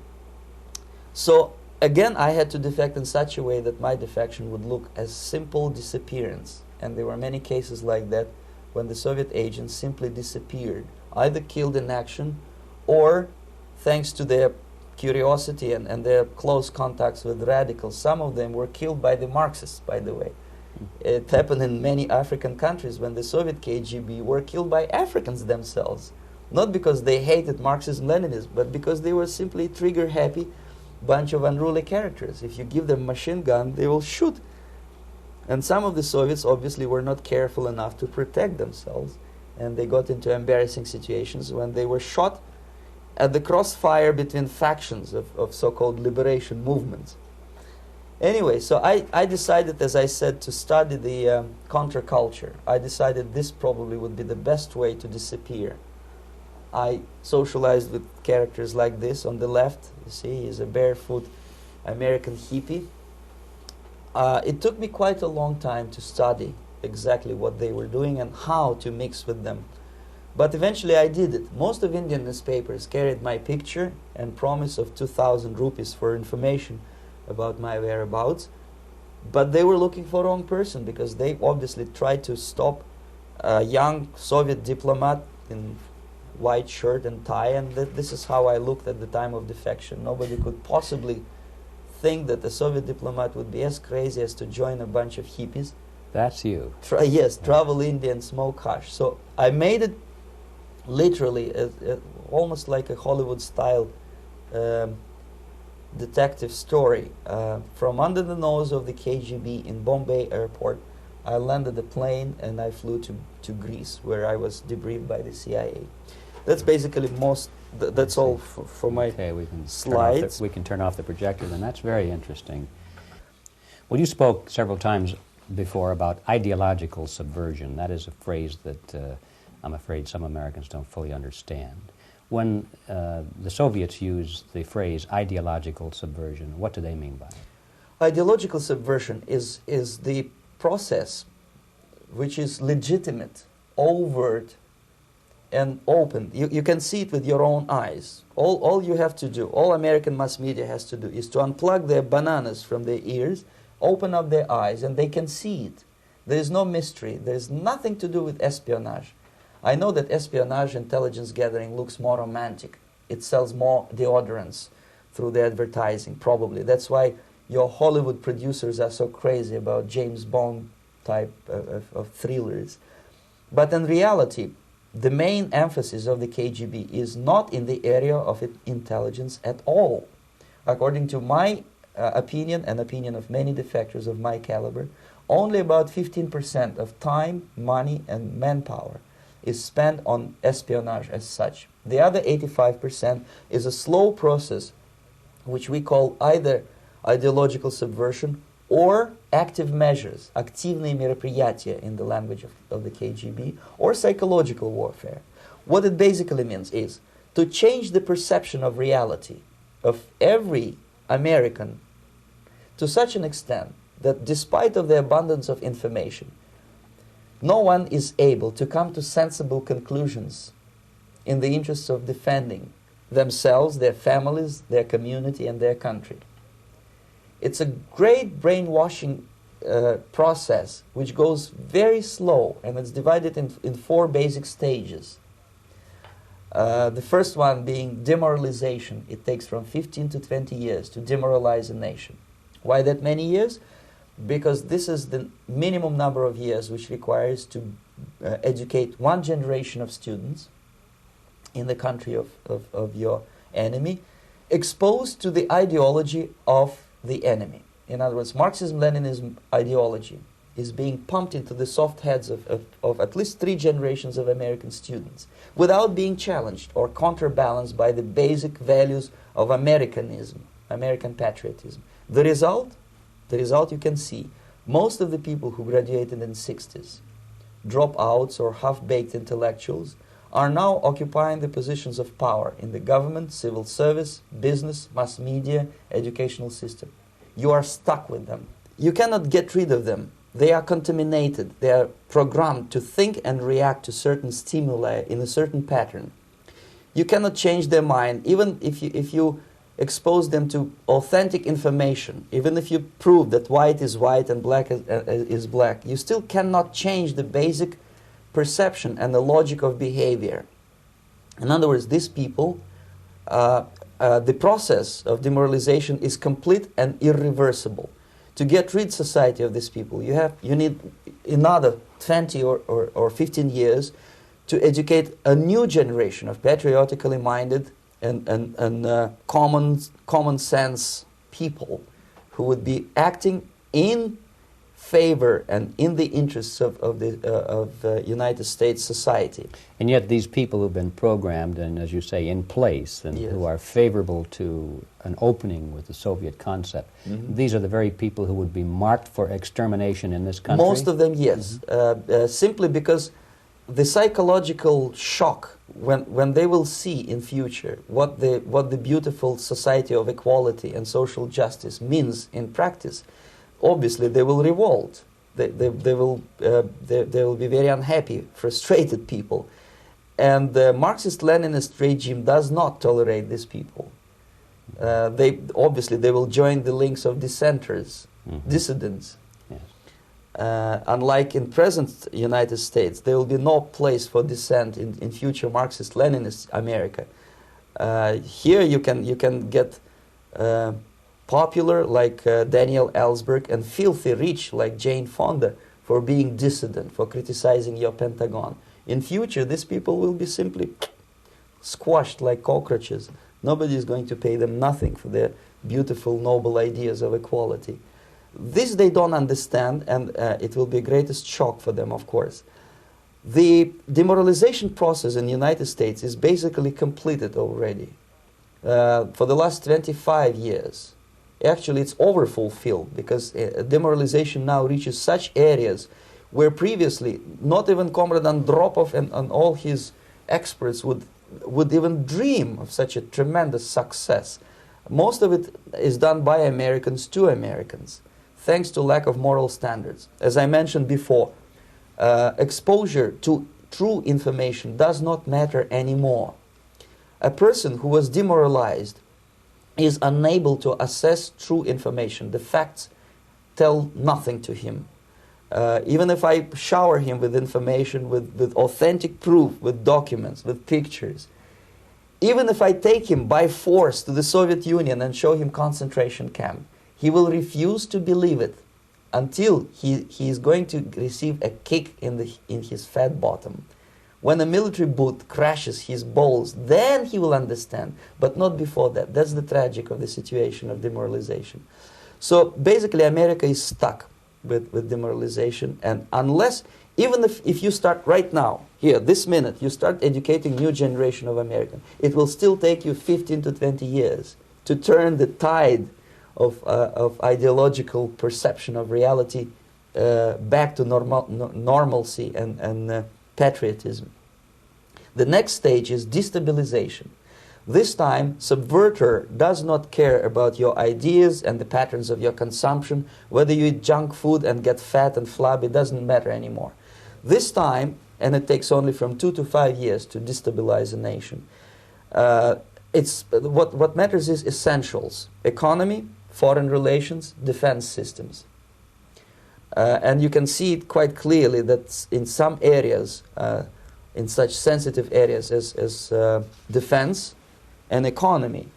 So again, I had to defect in such a way that my defection would look as simple disappearance. And there were many cases like that when the Soviet agents simply disappeared, either killed in action or, thanks to their curiosity and their close contacts with radicals, some of them were killed by the Marxists, by the way. It happened in many African countries when the Soviet KGB were killed by Africans themselves. Not because they hated Marxism-Leninism, but because they were simply trigger-happy bunch of unruly characters. If you give them a machine gun, they will shoot. And some of the Soviets obviously were not careful enough to protect themselves, and they got into embarrassing situations when they were shot at the crossfire between factions of so-called liberation movements. Anyway, so I decided, as I said, to study the counterculture. I decided this probably would be the best way to disappear. I socialized with characters like this. On the left, you see, he's a barefoot American hippie. It took me quite a long time to study exactly what they were doing and how to mix with them. But eventually I did it. Most of Indian newspapers carried my picture and promise of 2,000 rupees for information about my whereabouts. But they were looking for the wrong person, because they obviously tried to stop a young Soviet diplomat in white shirt and tie, and this is how I looked at the time of defection. Nobody could possibly think that a Soviet diplomat would be as crazy as to join a bunch of hippies. That's you. Travel India and smoke hash. So I made it literally almost like a Hollywood-style detective story. From under the nose of the KGB in Bombay airport, I landed the plane and I flew to Greece, where I was debriefed by the CIA. That's basically that's all for my slides. We can turn off the projector, and that's very interesting. Well, you spoke several times before about ideological subversion. That is a phrase that I'm afraid some Americans don't fully understand. When the Soviets use the phrase ideological subversion, what do they mean by it? Ideological subversion is the process which is legitimate, overt, and open. You can see it with your own eyes. All you have to do, all American mass media has to do, is to unplug their bananas from their ears, open up their eyes, and they can see it. There is no mystery. There is nothing to do with espionage. I know that espionage intelligence gathering looks more romantic. It sells more deodorants through the advertising, probably. That's why your Hollywood producers are so crazy about James Bond type of thrillers. But in reality, the main emphasis of the KGB is not in the area of intelligence at all. According to my opinion and opinion of many defectors of my caliber, only about 15% of time, money, and manpower is spent on espionage as such. The other 85% is a slow process which we call either ideological subversion or active measures, активные мероприятия in the language of the KGB, or psychological warfare. What it basically means is to change the perception of reality of every American to such an extent that despite of the abundance of information, no one is able to come to sensible conclusions in the interests of defending themselves, their families, their community, and their country. It's a great brainwashing process which goes very slow, and it's divided in 4 basic stages. The first one being demoralization. It takes from 15 to 20 years to demoralize a nation. Why that many years? Because this is the minimum number of years which requires to educate one generation of students in the country of your enemy, exposed to the ideology of the enemy. In other words, Marxism-Leninism ideology is being pumped into the soft heads of at least 3 generations of American students without being challenged or counterbalanced by the basic values of Americanism, American patriotism. The result you can see. Most of the people who graduated in the 60s, dropouts or half-baked intellectuals, are now occupying the positions of power in the government, civil service, business, mass media, educational system. You are stuck with them. You cannot get rid of them. They are contaminated. They are programmed to think and react to certain stimuli in a certain pattern. You cannot change their mind, even if you expose them to authentic information, even if you prove that white is white and black is black. You still cannot change the basic perception and the logic of behavior. In other words, these people, the process of demoralization is complete and irreversible. To get rid society of these people, you need another 20 or 15 years to educate a new generation of patriotically minded and common sense people who would be acting in favor and in the interests of the United States society. And yet these people who've been programmed and, as you say, in place and Yes. who are favorable to an opening with the Soviet concept, these are the very people who would be marked for extermination in this country? Most of them, yes. Simply because the psychological shock when they will see in future what the beautiful society of equality and social justice means in practice, obviously they will revolt. They will be very unhappy, frustrated people. And the Marxist-Leninist regime does not tolerate these people. They will join the links of dissenters, dissidents. Yes. Unlike in present United States, there will be no place for dissent in future Marxist-Leninist America. Here you can get popular like Daniel Ellsberg and filthy rich like Jane Fonda for being dissident, for criticizing your Pentagon. In future, these people will be simply squashed like cockroaches. Nobody is going to pay them nothing for their beautiful, noble ideas of equality. This they don't understand, and it will be the greatest shock for them, of course. The demoralization process in the United States is basically completed already. For the last 25 years, actually it's overfulfilled, because demoralization now reaches such areas where previously not even Comrade Andropov and all his experts would even dream of such a tremendous success. Most of it is done by Americans to Americans, thanks to lack of moral standards. As I mentioned before, exposure to true information does not matter anymore. A person who was demoralized is unable to assess true information. The facts tell nothing to him. Even if I shower him with information, with authentic proof, with documents, with pictures, even if I take him by force to the Soviet Union and show him concentration camp, he will refuse to believe it until he is going to receive a kick in his fat bottom. When a military boot crashes his balls, then he will understand, but not before that. That's the tragic of the situation of demoralization. So basically America is stuck with demoralization, and unless, even if you start right now, here, this minute, you start educating new generation of Americans, it will still take you 15 to 20 years to turn the tide of ideological perception of reality back to normalcy and patriotism. The next stage is destabilization. This time, subverter does not care about your ideas and the patterns of your consumption. Whether you eat junk food and get fat and flabby, doesn't matter anymore. This time, and it takes only from 2 to 5 years to destabilize a nation, what matters is essentials: economy, foreign relations, defense systems. And you can see it quite clearly that in some areas, in such sensitive areas as defense and economy,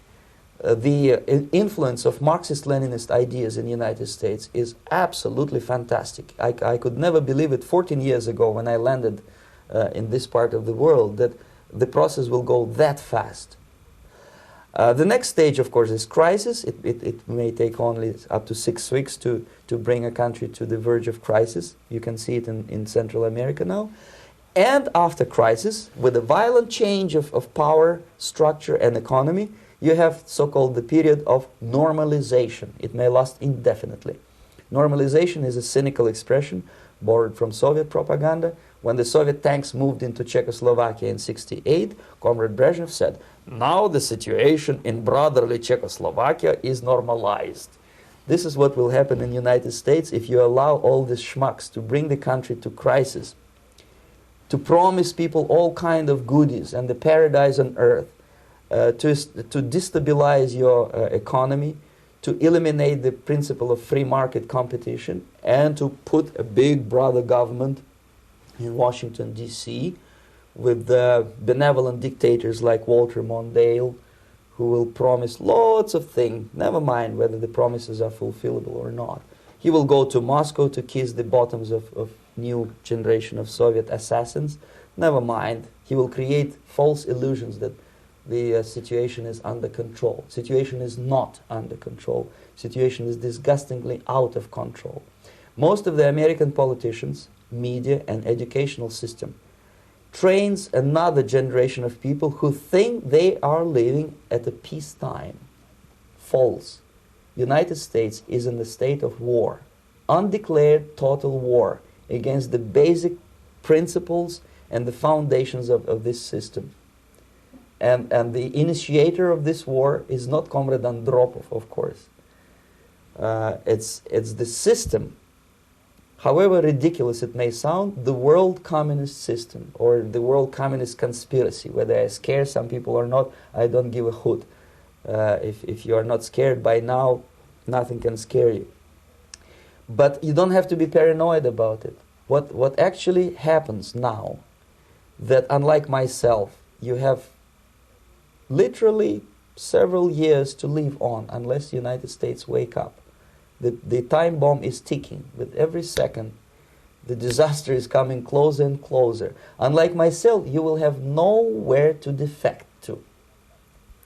the influence of Marxist-Leninist ideas in the United States is absolutely fantastic. I could never believe it 14 years ago when I landed in this part of the world, that the process will go that fast. The next stage, of course, is crisis. It may take only up to 6 weeks to bring a country to the verge of crisis. You can see it in Central America now. And after crisis, with a violent change of power, structure, and economy, you have so-called the period of normalization. It may last indefinitely. Normalization is a cynical expression borrowed from Soviet propaganda. When the Soviet tanks moved into Czechoslovakia in '68, Comrade Brezhnev said, "Now the situation in brotherly Czechoslovakia is normalized." This is what will happen in the United States if you allow all these schmucks to bring the country to crisis, to promise people all kind of goodies and the paradise on earth, to destabilize your economy, to eliminate the principle of free market competition, and to put a big brother government in Washington, D.C., with benevolent dictators like Walter Mondale, who will promise lots of things, never mind whether the promises are fulfillable or not. He will go to Moscow to kiss the bottoms of new generation of Soviet assassins, never mind. He will create false illusions that the situation is under control. Situation is not under control. Situation is disgustingly out of control. Most of the American politicians, media, and educational system trains another generation of people who think they are living at a peacetime. False. United States is in the state of war, undeclared total war against the basic principles and the foundations of this system. And the initiator of this war is not Comrade Andropov, of course. It's the system. However ridiculous it may sound, the world communist system or the world communist conspiracy, whether I scare some people or not, I don't give a hoot. If you are not scared by now, nothing can scare you. But you don't have to be paranoid about it. What actually happens now, that unlike myself, you have literally several years to live on unless the United States wake up. The time bomb is ticking. With every second, the disaster is coming closer and closer. Unlike myself, you will have nowhere to defect to,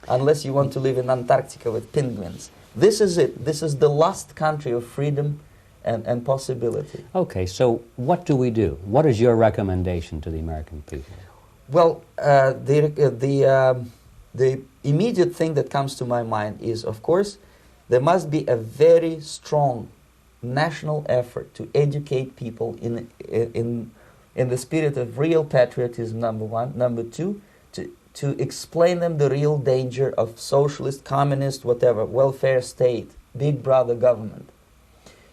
unless you want to live in Antarctica with penguins. This is it. This is the last country of freedom and possibility. Okay, so what do we do? What is your recommendation to the American people? Well, the immediate thing that comes to my mind is, of course, there must be a very strong national effort to educate people in the spirit of real patriotism, number one. Number two, to explain them the real danger of socialist, communist, whatever, welfare state, big brother government.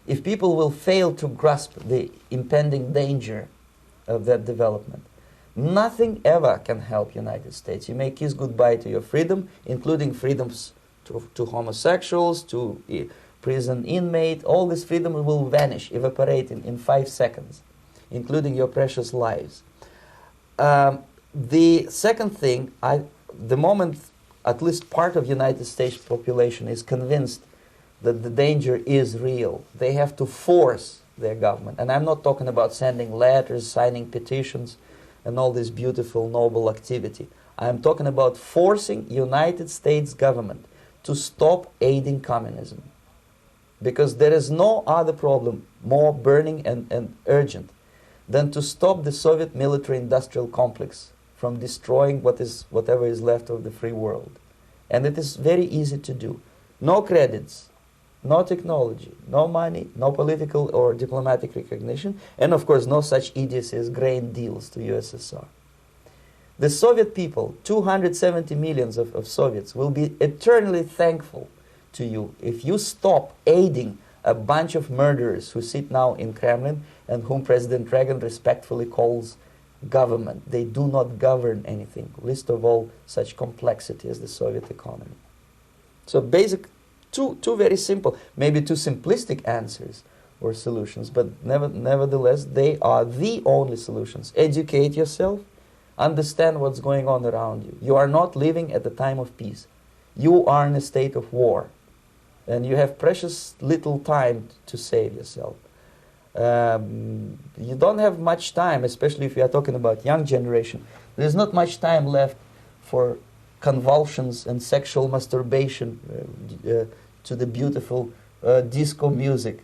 If people will fail to grasp the impending danger of that development, nothing ever can help United States. You may kiss goodbye to your freedom, including freedoms to homosexuals, to prison inmate. All this freedom will vanish, evaporate in 5 seconds, including your precious lives. The second thing, the moment at least part of United States population is convinced that the danger is real, they have to force their government. And I'm not talking about sending letters, signing petitions, and all this beautiful, noble activity. I'm talking about forcing United States government to stop aiding communism. Because there is no other problem more burning and urgent than to stop the Soviet military-industrial complex from destroying whatever is left of the free world. And it is very easy to do. No credits, no technology, no money, no political or diplomatic recognition, and of course no such idiocy as grain deals to USSR. The Soviet people, 270 millions of Soviets, will be eternally thankful to you if you stop aiding a bunch of murderers who sit now in Kremlin and whom President Reagan respectfully calls government. They do not govern anything, least of all such complexity as the Soviet economy. So two very simple, maybe too simplistic answers or solutions, but nevertheless they are the only solutions. Educate yourself, understand what's going on around you. You are not living at the time of peace. You are in a state of war, and you have precious little time to save yourself. You don't have much time, especially if you are talking about young generation. There's not much time left for convulsions and sexual masturbation to the beautiful disco music.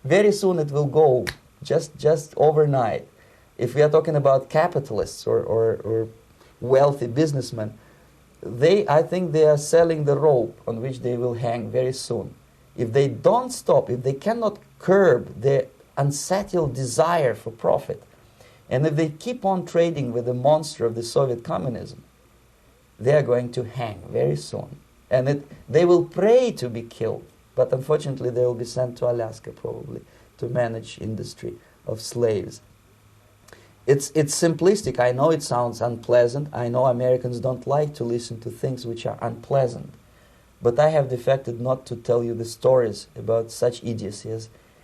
Very soon it will go, just overnight. If we are talking about capitalists or wealthy businessmen, I think they are selling the rope on which they will hang very soon. If they don't stop, if they cannot curb their unsettled desire for profit, and if they keep on trading with the monster of the Soviet communism, they are going to hang very soon. And they will pray to be killed, but unfortunately they will be sent to Alaska probably to manage industry of slaves. It's simplistic. I know it sounds unpleasant. I know Americans don't like to listen to things which are unpleasant. But I have defected not to tell you the stories about such idiocy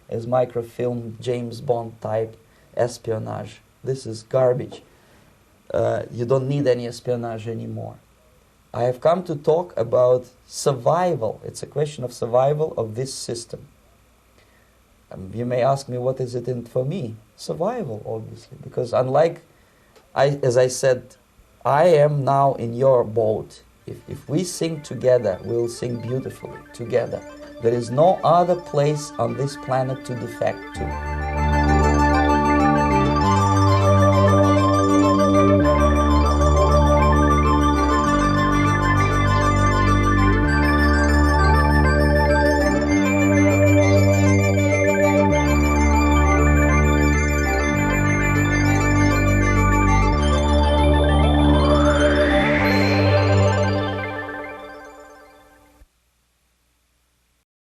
as microfilm, James Bond type espionage. This is garbage. You don't need any espionage anymore. I have come to talk about survival. It's a question of survival of this system. You may ask me, what is it in for me? Survival, obviously, because unlike, as I said, I am now in your boat. If we sing together, we'll sing beautifully together. There is no other place on this planet to defect to.